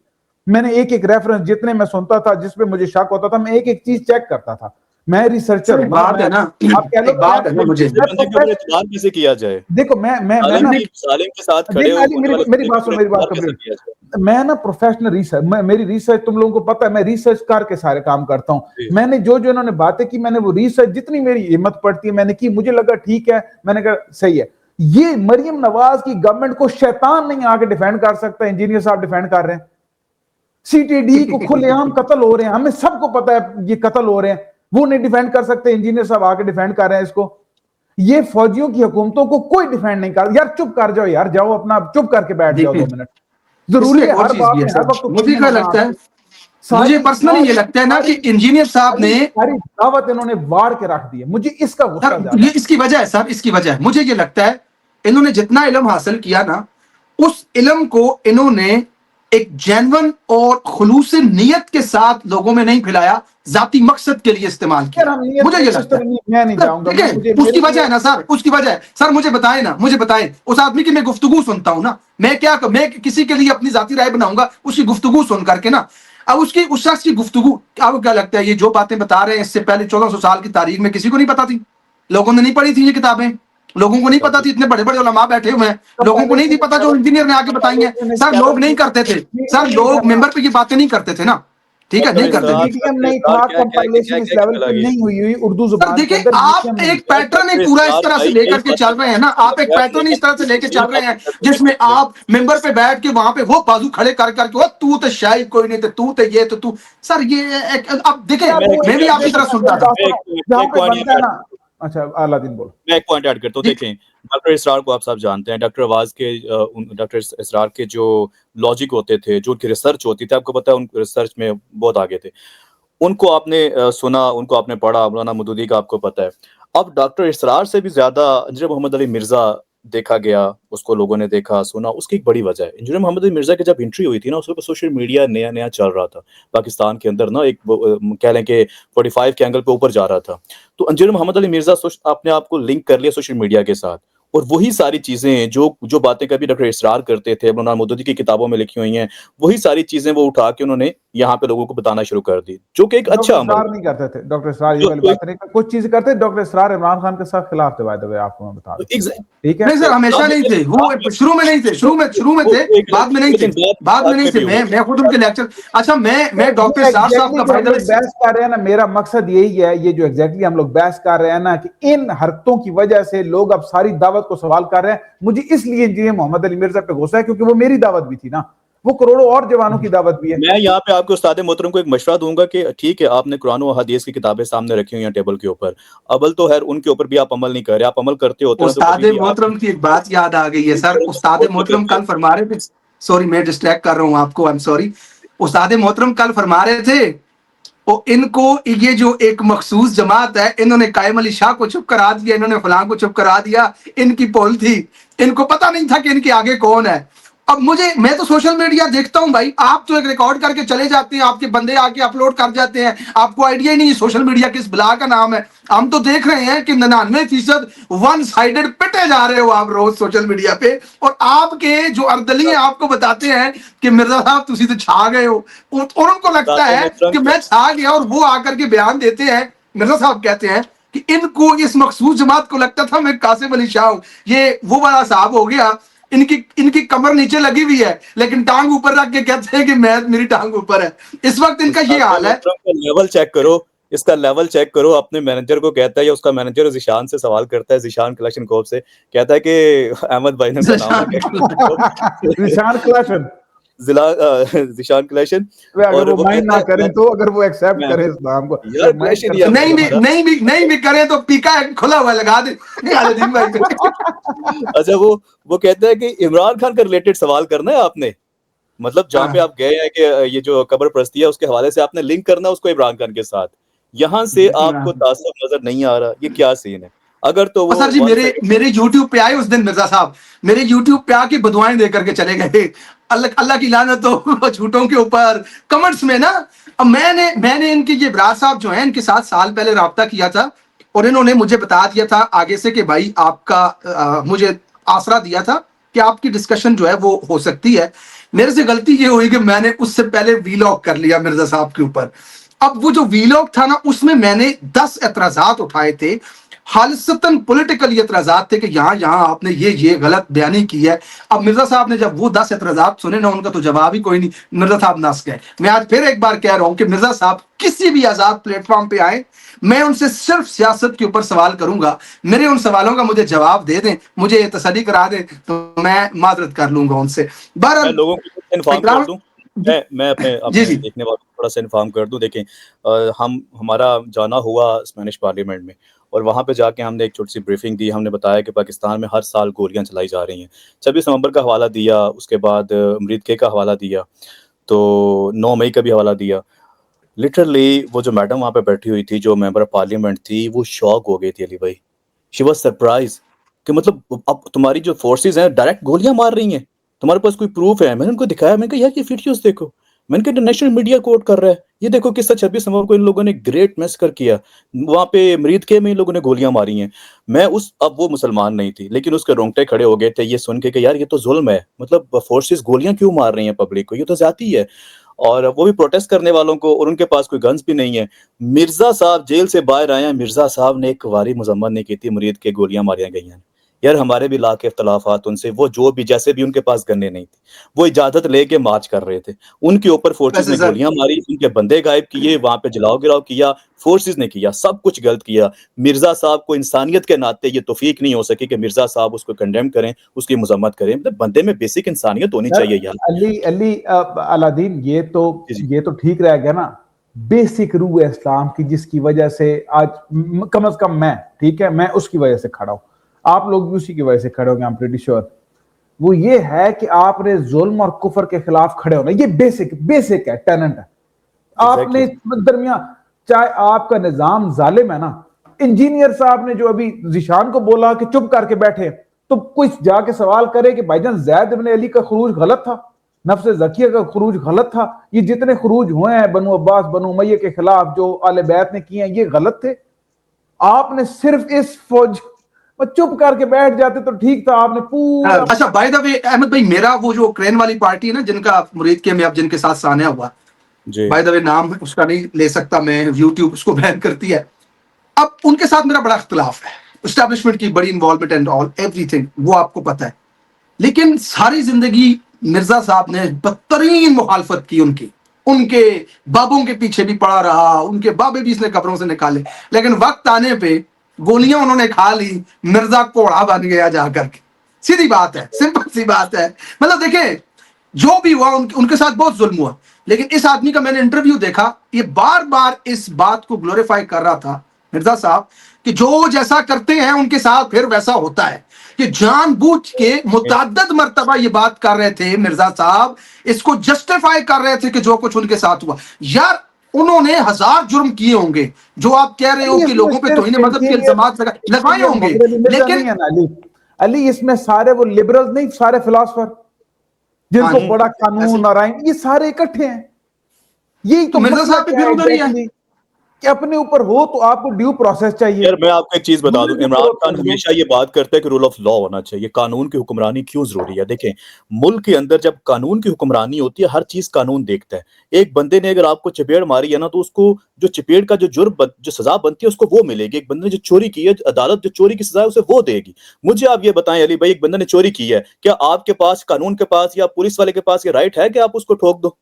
मैंने एक एक रेफरेंस जितने मैं सुनता था, जिसपे मुझे शक होता था, मैं एक एक चीज चेक करता था। मैं रिसर्चर, बात है ना, आप कह लो, बात है ना, मुझे एतबार कैसे किया जाए? देखो मैं सालिम के साथ खड़े हो, मेरी बात कंप्लीट। मैं ना प्रोफेशनल रिसर्च, मेरी रिसर्च तुम लोगों को पता है, मैं रिसर्च करके सारे काम करता हूं। मैंने जो जो इन्होंने बातें की, मैंने वो रिसर्च जितनी मेरी हिम्मत पड़ती है मैंने की, मुझे लगा ठीक है, मैंने कहा सही है। ये मरियम नवाज की गवर्नमेंट को शैतान नहीं आके डिफेंड कर सकता, इंजीनियर साहब डिफेंड कर रहे हैं। सीटीडी को खुलेआम कत्ल हो रहे हैं, हमें सबको पता है ये कत्ल हो रहे हैं, वो नहीं डिफेंड कर सकते, इंजीनियर साहब आके डिफेंड कर रहे हैं इसको। ये फौजियों की हुकूमतों को कोई डिफेंड नहीं कर, यार चुप कर जाओ यार, जाओ अपना चुप करके बैठ जाओ 2 मिनट। जरूरी है हर बात में हर वक्त मुझे क्या लगता है, मुझे पर्सनली ये लगता है ना कि इंजीनियर साहब ने सारी दावत इन्होंने वार के रख दी है, मुझे इसका गुस्सा ज्यादा ये इसकी वजह है सर, इसकी वजह है। मुझे ये लगता है इन्होंने जितना इल्म हासिल किया ना, उस इल्म को इन्होंने एक जेन्युइन और खुलूस नियत के साथ लोगों में नहीं फैलाया, जाती मकसद के लिए इस्तेमाल किया। मुझे ये लगता है, मैं नहीं जाऊंगा, उसकी वजह है ना सर, उसकी वजह है सर। मुझे बताएं ना, मुझे बताएं, उस आदमी की मैं गुफ्तगू सुनता हूं ना, मैं किसी के लिए अपनी जाती राय बनाऊंगा उसकी गुफ्तगू सुन करके ना। अब उस शख्स की गुफ्तगू, आपको क्या लगता है ये जो बातें बता रहे हैं इससे पहले 1400 साल की तारीख में किसी को नहीं पता थी? लोगों ने नहीं पढ़ी थी ये किताबें, लोगों को नहीं पता थी, इतने बड़े बड़े उलमा बैठे हुए हैं, लोगों को नहीं थी पता जो इंजीनियर ने आके बताई है। सर लोग नहीं करते थे सर, लोग मेंबर पे ये बातें नहीं करते थे ना, ठीक है, नहीं करते थे। नहीं था, कंपाइलेशन इस लेवल पे नहीं हुई उर्दू जुबान के देखिए, अंदर। आप एक पैटर्न एक पूरा इस तरह से लेकर के चल रहे हैं ना, आप एक पैटर्न इस तरह से लेकर चल रहे हैं जिसमें आप मेंबर पे बैठ के वहां पे वो बाजू खड़े कर करके, वो तू तो शायद कोई नहीं, तू तो ये तो तू। सर ये अब देखें, मैं भी आपकी तरह सुनता था। अच्छा अलादीन बोलो। मैं एक पॉइंट ऐड करता हूँ। देखें, डॉक्टर इसरार को आप सब जानते हैं, डॉक्टर आवाज के डॉक्टर इसरार के जो लॉजिक होते थे, जो उनकी रिसर्च होती थी, आपको पता है उन रिसर्च में बहुत आगे थे। उनको आपने सुना, उनको आपने पढ़ा, मौलाना मौदूदी का आपको पता है। अब डॉक्टर इसरार से भी ज्यादा इंजीनियर मोहम्मद अली मिर्जा देखा गया, उसको लोगों ने देखा सुना। उसकी एक बड़ी वजह है, इंजीनियर मोहम्मद अली मिर्जा की जब एंट्री हुई थी ना, उस वक्त सोशल मीडिया नया नया चल रहा था पाकिस्तान के अंदर ना, एक कह लें कि 45 के एंगल पे ऊपर जा रहा था। तो इंजीनियर मोहम्मद अली मिर्जा अपने आप को लिंक कर लिया सोशल मीडिया के साथ, और वही सारी चीजें जो बातें कभी डॉक्टर इसरार करते थे, मौलाना मौदूदी की किताबों में लिखी हुई हैं, वही सारी चीजें वो उठा के उन्होंने यहाँ पे लोगों को बताना शुरू कर दी, जो कि एक अच्छा अमल नहीं करते थे। डॉक्टर इसरार ये वाली बात नहीं, कुछ चीजें करते। डॉक्टर इसरार इमरान खान के साथ खिलाफ थे, बाय द वे आपको मैं बता दूं, ठीक है। नहीं सर, हमेशा नहीं थे वो, शुरू में नहीं थे, शुरू में थे, बाद में नहीं थे, बाद में नहीं थे। मैं खुद उनके लेक्चर, अच्छा मैं डॉक्टर इसरार साहब का फायदा बहस कर रहे हैं ना, मेरा मकसद यही है, ये जो एग्जैक्टली हम लोग बहस कर रहे हैं ना, कि इन हरकतों की वजह से लोग अब सारी दावत को सवाल कर रहे हैं। मुझे इसलिए इंजीनियर मोहम्मद अली मिर्जा पे गुस्सा है क्योंकि वो मेरी दावत भी थी ना, वो करोड़ों और जवानों की दावत भी है। मैं यहाँ पे आपको उस्ताद मोहतरम को एक मशवरा दूंगा कि ठीक है, आपने कुरान और हदीस की किताबें सामने रखी हुई हैं टेबल के ऊपर, अव्वल तो है उनके ऊपर भी आप अमल नहीं कर रहे, आप अमल करते होते हैं। उस्ताद मोहतरम की एक बात याद आ गई है सर, उस्ताद मोहतरम कल फरमा रहे थे, सॉरी मैं डिस्ट्रैक्ट कर रहा हूँ आपको, आई एम सॉरी। उस्ताद मोहतरम कल फरमा रहे थे, और इनको ये जो एक मखसूस जमात है, इन्होंने कायम अली शाह को चुप करा दिया, इन्होंने फलां को चुप करा दिया, इनकी पोल थी, इनको पता नहीं था कि इनके आगे कौन है। अब मैं तो सोशल मीडिया देखता हूं भाई, आप तो एक रिकॉर्ड करके चले जाते हैं, आपके बंदे आके अपलोड कर जाते हैं, आपको आइडिया ही नहीं सोशल मीडिया किस बला का नाम है। हम तो देख रहे हैं कि 99% वन साइडेड पिटे जा रहे हो आप रोज सोशल मीडिया पे, और आपके जो अर्दली हैं आपको बताते हैं कि मिर्जा साहब तुसी तो छा गए हो, और उनको लगता है कि मैं छा गया, और वो आकर के बयान देते हैं। मिर्जा साहब कहते हैं कि इनको, इस मखसूस जमात को लगता था मैं कासिम अली शाह हूं, ये वो वाला साहब हो गया, इनकी कमर नीचे लगी हुई है लेकिन टांग ऊपर रख के कहते हैं कि मेरी टांग ऊपर है। इस वक्त इनका ये हाल है। लेवल चेक करो, इसका लेवल चेक करो। अपने मैनेजर को कहता है, या उसका मैनेजर ज़ीशान से सवाल करता है, ज़ीशान कलेक्शन कोप से, कहता है कि अहमद भाई ने उनका नाम ज़ीशान कलेक्शन, ज़ीशान कलेक्शन, अगर वो माइंड ना करें तो, अगर वो एक्सेप्ट करें इस नाम को, नहीं भी करें तो पीका खुला हुआ लगा दे भाई। अच्छा, वो कहता है कि इमरान खान का रिलेटेड सवाल करना है आपने, मतलब जहाँ पे आप गए हैं कि ये जो कब्र परस्ती है उसके हवाले से आपने लिंक करना उसको इमरान खान के साथ, यहाँ से आपको तासुब नजर नहीं आ रहा, ये क्या सीन है? अगर तो वो सर जी मेरे YouTube पे आए उस दिन मिर्जा साहब, मेरे YouTube पे आके बदुआएं दे करके चले गए। अल्लाह की लानत हो झूठों के ऊपर कमेंट्स में ना। अब मैंने इनके ये इब्रार साहब जो हैं इनके साथ साल पहले राब्ता किया था, और इन्होंने मुझे बता दिया था आगे से कि भाई आपका मुझे आसरा दिया था कि आपकी डिस्कशन जो है वो हो सकती है। मेरे से गलती ये हुई कि मैंने उससे पहले वीलॉग कर लिया मिर्जा साहब के ऊपर। अब वो जो वीलॉग था ना उसमें मैंने 10 एतराजात उठाए थे, खालिसतन पॉलिटिकल एतराजात थे कि यहाँ आपने ये गलत बयानी की है। अब मिर्जा साहब ने जब वो 10 एतराजात सुने ना, उनका तो जवाब ही कोई नहीं, मिर्जा साहब नस गए। मैं आज फिर एक बार कह रहा हूं कि मिर्जा साहब किसी भी आजाद प्लेटफॉर्म पे आए, मैं उनसे सिर्फ सियासत के ऊपर सवाल करूंगा, मेरे उन सवालों का मुझे जवाब दे दें, मुझे तसल्ली करा दें तो मैं माजरत कर लूंगा उनसे। मैं लोगों को इन्फॉर्म कर दूं, मैं अपने देखने वालों को थोड़ा सा इन्फॉर्म कर दूं। देखें, हमारा जाना हुआ स्पेनिश पार्लियामेंट में, और वहाँ पे जाके हमने एक छोटी सी ब्रीफिंग दी। हमने बताया कि पाकिस्तान में हर साल गोलियां चलाई जा रही हैं। 26 नवंबर का हवाला दिया, उसके बाद अमरीद के का हवाला दिया, तो 9 मई का भी हवाला दिया। लिटरली वो जो मैडम वहाँ पे बैठी हुई थी, जो मेंबर ऑफ पार्लियामेंट थी, वो शॉक हो गई थी अली भाई। शी वाज सरप्राइज कि मतलब अब तुम्हारी जो फोर्सेस हैं डायरेक्ट गोलियां मार रही हैं, तुम्हारे पास कोई प्रूफ है? मैंने उनको दिखाया, मैंने कहा यार ये वीडियोस देखो। मैंने कहा इंटरनेशनल मीडिया कोट कर रहा है, ये देखो किस 26 नवंबर को इन लोगों ने ग्रेट मैसेकर किया, वहाँ पे मरीद के में इन लोगों ने गोलियां मारी हैं। अब वो मुसलमान नहीं थी, लेकिन उसके रोंगटे खड़े हो गए थे ये सुन के कि यार ये तो जुल्म है, मतलब फोर्सेस गोलियां क्यों मार रही हैं पब्लिक को, ये तो ज्यादती है। और वो भी प्रोटेस्ट करने वालों को, और उनके पास कोई गन्स भी नहीं है। मिर्जा साहब जेल से बाहर आए हैं, मिर्जा साहब ने एक वारी मुजम्मत नहीं की थी मरीद के गोलियां मारियां गई हैं। यार हमारे भी लाके इख्तलाफात उनसे, वो जो भी जैसे भी उनके पास गन्ने नहीं थी, वो इजाजत लेके मार्च कर रहे थे, उनके ऊपर फोर्सेस ने गोलियां मारी, उनके बंदे गायब किए, वहां पे जलाओ गिराव किया, फोर्सेस ने किया, सब कुछ गलत किया। मिर्जा साहब को इंसानियत के नाते ये तौफीक नहीं हो सकी कि मिर्जा साहब उसको कंडेम करें, उसकी मजम्मत करें। मतलब बंदे में बेसिक इंसानियत होनी चाहिए यार। अली अलादीन, ये तो ठीक रह गया ना, बेसिक रूह है इस्लाम की, जिसकी वजह से आज कम से कम मैं, ठीक है, मैं उसकी वजह से खड़ा हूं, आप लोग भी उसी की वजह से खड़े होंगे, आई एम प्रीटी श्योर। वो ये है कि आपने जुल्म और कुफर के खिलाफ खड़े होना, ये बेसिक है, टेनेंट है। आपने दरमियान, चाहे आपका निजाम जालिम है ना, इंजीनियर साहब ने जो अभी ज़ीशान को बोला कि चुप करके बैठे, तो कोई जाके सवाल करे कि भाईजान ज़ैद इब्न अली का खुरूज गलत था, नफ्स ज़किया का खुरूज गलत था, ये जितने खुरूज हुए हैं बनु अब्बास बनु उमैया के खिलाफ जो आले बैत ने किए हैं, ये गलत थे। आपने सिर्फ इस फौज चुप करके बैठ जाते तो ठीक था, आपने पूरा। अच्छा, बाय द वे अहमद भाई, मेरा वो जो क्रेन वाली पार्टी है ना, जिनका मुरीद के में अब जिनके साथ सान्या हुआ, बाय द वे नाम उसका नहीं ले सकता मैं, यूट्यूब उसको बैन करती है। अब उनके साथ मेरा बड़ा इख्तिलाफ है, एस्टैब्लिशमेंट की बड़ी इन्वॉल्वमेंट एंड ऑल एवरीथिंग, वो आपको पता है। लेकिन सारी जिंदगी मिर्जा साहब ने बदतरीन मुखालफत की उनके बाबों के पीछे भी पड़ा रहा, उनके बाबे भी इसने कब्रों से निकाले, लेकिन वक्त आने पे गोलियां उन्होंने खा ली, मिर्जा कोड़ा बन गया जाकर के। सीधी बात है, सिंपल सी बात है। मतलब देखें, जो भी हुआ उनके साथ बहुत जुल्म हुआ, लेकिन इस आदमी का मैंने इंटरव्यू देखा, ये बार बार इस बात को ग्लोरीफाई कर रहा था मिर्जा साहब कि जो जैसा करते हैं उनके साथ फिर वैसा होता है, कि जानबूझ के मुतअद्दिद मर्तबा ये बात कर रहे थे मिर्जा साहब, इसको जस्टिफाई कर रहे थे कि जो कुछ उनके साथ हुआ। यार उन्होंने 1000 जुर्म किए होंगे, जो आप कह रहे हो कि लोगों पे तौहीन मज़हब के इल्जामात लगाए होंगे, लेकिन अली इसमें सारे वो लिबरल नहीं, सारे फिलोसफर, जिनको हाँ, बड़ा कानून और आइन, ये सारे इकट्ठे हैं। यही तो मिर्जा मसला साहब भी क्या फिर है उधर ही है। exactly, कि अपने ऊपर हो तो आपको ड्यू प्रोसेस चाहिए। यार मैं आपको एक चीज बता दूं, दूसरे के इमरान ऊपर खान कर दो। हमेशा ये बात करता है कि रूल ऑफ लॉ होना चाहिए, कानून की हुक्मरानी क्यों जरूरी है। देखें, मुल्क के अंदर जब कानून की हुक्मरानी होती है, हर चीज कानून देखता है। एक बंदे ने अगर आपको चपेड़ मारी है ना, तो उसको जो चपेड़ का जो जो सजा बनती है उसको वो मिलेगी। एक बंदे ने जो चोरी की है, अदालत जो चोरी की सजा है उसे वो देगी। मुझे आप ये बताएं अली भाई, एक बंदे ने चोरी की है, क्या आपके पास, कानून के पास या पुलिस वाले के पास ये राइट है कि आप उसको ठोक दो?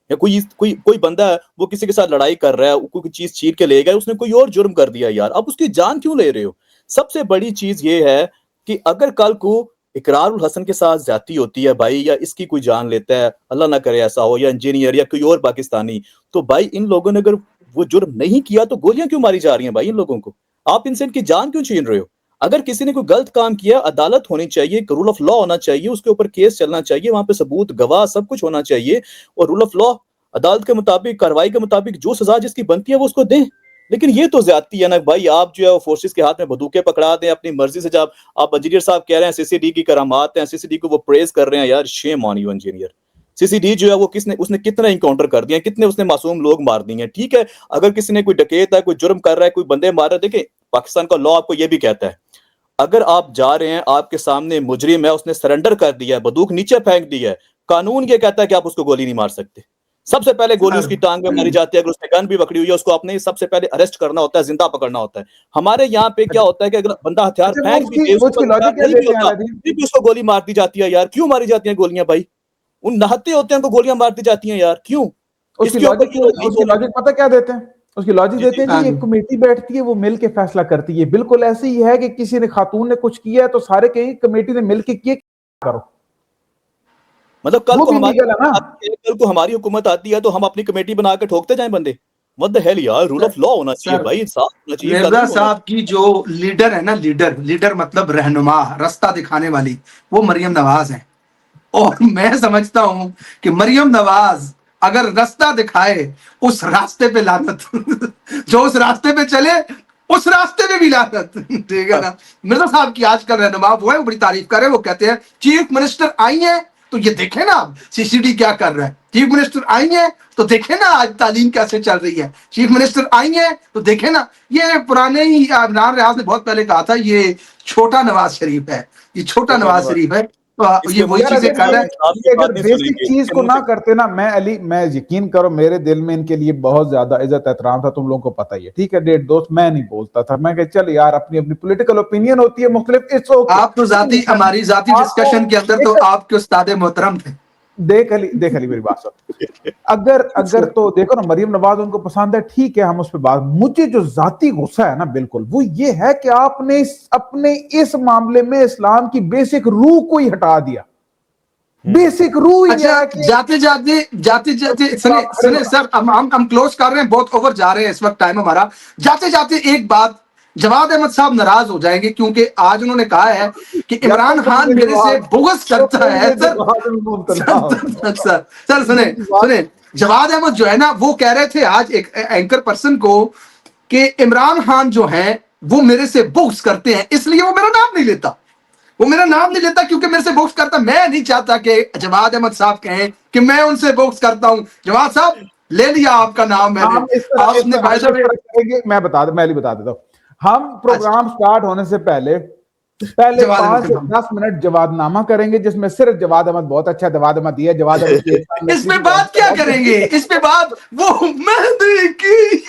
या कोई कोई कोई बंदा है, वो किसी के साथ लड़ाई कर रहा है, कोई चीज छीन के ले गया, उसने कोई और जुर्म कर दिया, यार अब उसकी जान क्यों ले रहे हो? सबसे बड़ी चीज ये है कि अगर कल को इकरारुल हसन के साथ ज्यादती होती है भाई, या इसकी कोई जान लेता है, अल्लाह ना करे ऐसा हो, या इंजीनियर या कोई और पाकिस्तानी, तो भाई इन लोगों ने अगर वो जुर्म नहीं किया तो गोलियां क्यों मारी जा रही हैं भाई इन लोगों को? आप इनसे इनकी जान क्यों छीन रहे हो? अगर किसी ने कोई गलत काम किया, अदालत होनी चाहिए, रूल ऑफ लॉ होना चाहिए, उसके ऊपर केस चलना चाहिए, वहां पे सबूत, गवाह, सब कुछ होना चाहिए, और रूल ऑफ लॉ, अदालत के मुताबिक, कार्रवाई के मुताबिक जो सजा जिसकी बनती है वो उसको दें। लेकिन ये तो ज्यादती है ना भाई, आप जो है वो फोर्सेस के हाथ में बंदूकें पकड़ा दें अपनी मर्जी से। जब आप इंजीनियर साहब कह रहे हैं सीसीडी की करामात हैं, सीसीडी को वो प्रेज कर रहे हैं, यार shame on you engineer. CCD जो है वो किसने, उसने कितने इनकाउंटर कर दिए, कितने उसने मासूम लोग मार दिए हैं। ठीक है, अगर किसी ने कोई डकैत है, कोई जुर्म कर रहा है, कोई बंदे मार रहा है, देखें पाकिस्तान का लॉ आपको ये भी कहता है, अगर आप जा रहे हैं, आपके सामने मुजरिम है, उसने सरेंडर कर दिया है, बंदूक नीचे फेंक दी है, कानून ये कहता है कि आप उसको गोली नहीं मार सकते। सबसे पहले गोली उसकी टांग में मारी जाती है, अगर उसने गन भी पकड़ी हुई है, उसको आपने सबसे पहले अरेस्ट करना होता है, जिंदा पकड़ना होता है। हमारे यहाँ पे क्या होता है कि अगर बंदा हथियार अच्छा, फेंक भी दे, वो उसके उसकी पास हथियार लॉजिक क्या नहीं भी देते हैं होता, अलादीन? फिर भी उसको गोली मार दी जाती है। यार क्यों मारी जाती हैं गोलियां भाई? उन नहते होते हैं, उनको गोलियां मार दी जाती हैं, यार क्यों? उसकी इसके ऊपर लॉजिक ये लोग नहीं उसकी बोलेंगे। लॉजिक पता क्या देते हैं? उसकी लॉजिक जी जी। देते हैं जी, एक कमेटी बैठती है, वो मिल के फैसला करती है। बिल्कुल ऐसे ही है कि किसी ने, खातून ने कुछ किया है तो सारे कहीं कमेटी ने मिल के किए, करो। मतलब कल वो को भी हमारी लीगल है ना। कल को हमारी हुकूमत आती है तो हम अपनी कमेटी बना के ठोकते जाएं बंदे? व्हाट द हेल यार, रूल सर ऑफ लॉ होना चाहिए सर, भाई, इंसाफ होना चाहिए, मिर्जा कानून होना साहब की जो लीडर है ना, लीडर लीडर मतलब रहनुमा, रास्ता दिखाने वाली, वो मरियम नवाज है। और मैं समझता हूं कि मरियम नवाज अगर रास्ता दिखाए, उस रास्ते पे लानत। जो उस रास्ते पे चले, उस रास्ते पे भी लानत। ठीक है ना? मिर्जा साहब की आजकल रहनुमा वो है, वो बड़ी तारीफ करे, वो कहते हैं चीफ मिनिस्टर आई है तो ये देखे ना सीसीडी क्या कर रहा है, चीफ मिनिस्टर आई है तो देखे ना आज तालीम कैसे चल रही है, चीफ मिनिस्टर आई है तो देखे ना। ये पुराने ही इमरान रियाज ने बहुत पहले कहा था, ये छोटा नवाज शरीफ है, ये छोटा नवाज शरीफ है। तो ये इसके वही मुंह यार से चीजें अगर कर रहा है। ये बात अगर नहीं बेसिक सुनेंगे, चीज इसके को मुंह ना से। करते ना, मैं यकीन करो, मेरे दिल में इनके लिए बहुत ज्यादा इज्जत एहतराम था, तुम लोगों को पता ही है। ठीक है, डेढ़ दोस्त, मैं नहीं बोलता था, मैं कह चल यार, अपनी अपनी पॉलिटिकल ओपिनियन होती है मुख्तलिफ, इट्स ओके। आप तो जाती, हमारी जाती आपको डिस्कशन के अंदर तो एक, आपके उस्ताद मोहतरम थे। देख अली मेरी बात सुन। अगर अगर तो देखो ना, मरियम नवाज उनको पसंद है, ठीक है, हम उस पर बात। मुझे जो जाती गुस्सा है ना, बिल्कुल वो ये है कि आपने अपने इस मामले में इस्लाम की बेसिक रूह को ही हटा दिया। बेसिक रूह ही अच्छा, है कि जाते जाते सुने सुने सर, हम क्लोज कर रहे हैं, बहुत ओवर जा रहे हैं इस वक्त, टाइम हमारा। जाते जाते एक बात, जवाद अहमद साहब नाराज हो जाएंगे क्योंकि आज उन्होंने कहा है कि इमरान खान मेरे से बुग़्ज़ करता है। सर सुने सुने, जवाद अहमद जो है ना, वो कह रहे थे आज एक एंकर पर्सन को कि इमरान खान जो है वो मेरे से बुग़्ज़ करते हैं, इसलिए वो मेरा नाम नहीं लेता, वो मेरा नाम नहीं लेता क्योंकि मेरे से बुग़्ज़ करता। मैं नहीं चाहता कि जवाद अहमद साहब कहें कि मैं उनसे बुग़्ज़ करता हूं। जवाद साहब, ले लिया आपका नाम मैंने, आपने मैं बता देता हूँ। हम प्रोग्राम स्टार्ट होने से पहले 5 से 10 मिनट जवादनामा करेंगे, जिसमें सिर्फ जवाद अहमद बहुत अच्छा जवाद अहमद दिया, जवाद अहमद की इस पे बात क्या करेंगे? इस पे बात वो मेहंदी की।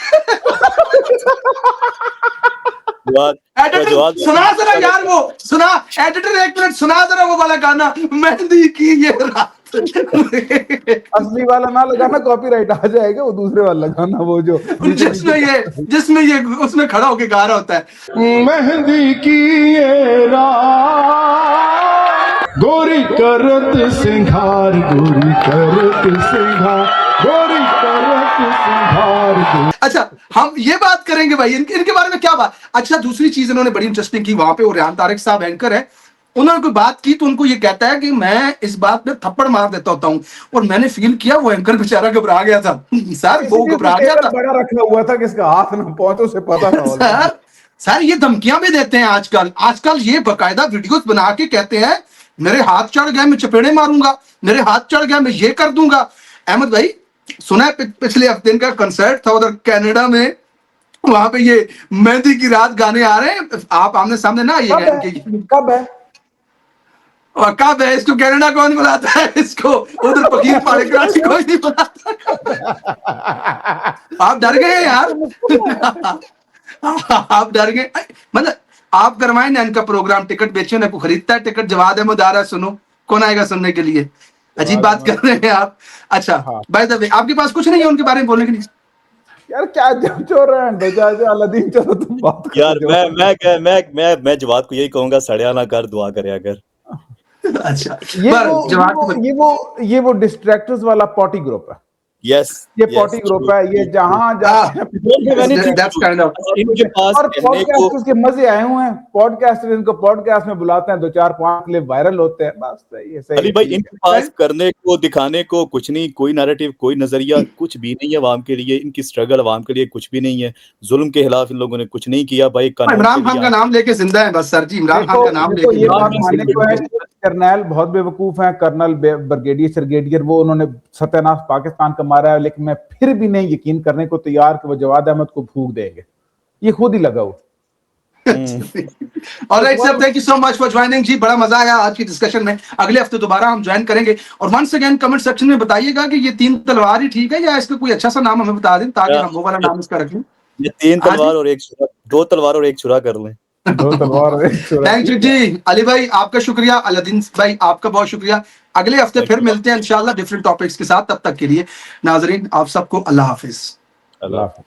एडिटर सुना जरा यार, वो सुना एडिटर, एक मिनट सुना जरा वो वाला गाना, मेहंदी की ये रात। असली वाला ना लगाना, कॉपीराइट आ जाएगा, वो दूसरे वाला लगाना, वो जो जिसमें ये उसमें खड़ा होके गा रहा होता है, मेहंदी की ये रात, गोरी करत सिंगार, गोरी करत सिंगार, गोरी करत सिंगार। अच्छा, हम ये बात करेंगे भाई, इनके बारे में क्या बात। अच्छा, दूसरी चीज इन्होंने बड़ी इंटरेस्टिंग की, वहां पे वो रेहान तारिक साहब एंकर है, उन्होंने कोई बात की तो उनको ये कहता है कि मैं इस बात में थप्पड़ मार देता होता हूं, और मैंने फील किया वो एंकर बेचारा घबरा गया था। सर वो घबरा गया था, बड़ा रखा हुआ था कि इसका हाथ ना पहुंचे, उसे पता था। सर ये धमकियां भी देते हैं आजकल ये बाकायदा वीडियोस बना के कहते हैं मेरे हाथ चढ़ गए, मैं चपेड़े मारूंगा, मेरे हाथ चढ़ गया, मैं ये कर दूंगा। अहमद भाई, सुना है पिछले हफ्ते इनका कंसर्ट था उधर कनाडा में, वहां पे ये मेहंदी की रात गाने आ रहे हैं, आप आमने सामने ना आइएगा इनके। कब है? और कब है? इसको कनाडा कौन बुलाता है? इसको उधर फकीर पाड़े कराची कोई नहीं बुलाता। आप डर गए यार। आप डर गए, मतलब आप करवाए ना इनका प्रोग्राम, टिकट बेचे ना, को खरीदता है टिकट, जवाद अहमद आ रहा है, सुनो कौन आएगा सुनने के लिए? अजीब बात कर रहे हैं आप। अच्छा, बाय द वे, आपके पास कुछ नहीं है उनके बारे में बोलने के लिए? यार क्या जो रहे हैं बेचा जो अलादीन, चलो तुम बात करो। यार मैं जवाद को यही कहूंगा, सड़िया ना कर, दुआ करे अगर। अच्छा, ये वो डिस्ट्रैक्टर्स वाला पॉटी ग्रुप है। यस, ये पॉटी ग्रुप है, ये जहां जाते हैं that's kind of इनके पास और कहने को पॉडकास्टर्स के मजे आए हुए हैं। पॉडकास्टर इनको पॉडकास्ट में बुलाते हैं, 2-4-5 क्लिप वायरल होते हैं, बस सही है। अली भाई, इनके पास करने को दिखाने को कुछ नहीं, कोई नैरेटिव, कोई नजरिया कुछ भी नहीं है अवाम के लिए। इनकी स्ट्रगल अवाम के लिए कुछ भी नहीं है। जुल्म के खिलाफ इन लोगों ने कुछ नहीं किया भाई। इमरान खान का नाम लेके जिंदा है बस सर जी, इमरान खान का नाम लेके। ये बात मानने को है, कर्नल बहुत बेवकूफ हैं, कर्नल ब्रिगेडियर, वो उन्होंने सत्यानाश पाकिस्तान का मारा है, लेकिन मैं फिर भी नहीं यकीन करने को तैयार कि वो जवाद अहमद को फूंक देंगे। ये खुद ही लगा हो। Alright sir, thank you so much for joining ji, बड़ा मजा आया आज की डिस्कशन में। अगले हफ्ते दोबारा हम ज्वाइन करेंगे, और वंस अगेन कमेंट सेक्शन में बताइएगा कि ये तीन तलवार ही ठीक है या इसका कोई अच्छा सा नाम हमें बता दें, ताकि हम वो वाला नाम इसका रखें। ये 3 तलवार और 1 छुरा, 2 तलवार और 1 छुरा कर लें। 2 तलवार एक छुरा। थैंक यू जी। अली भाई आपका शुक्रिया, अलादीन भाई आपका बहुत शुक्रिया। अगले हफ्ते फिर मिलते हैं इंशाल्लाह डिफरेंट टॉपिक्स के साथ। तब तक के लिए नाजरीन, आप सबको अल्लाह हाफिज। अल्लाह हाफिज।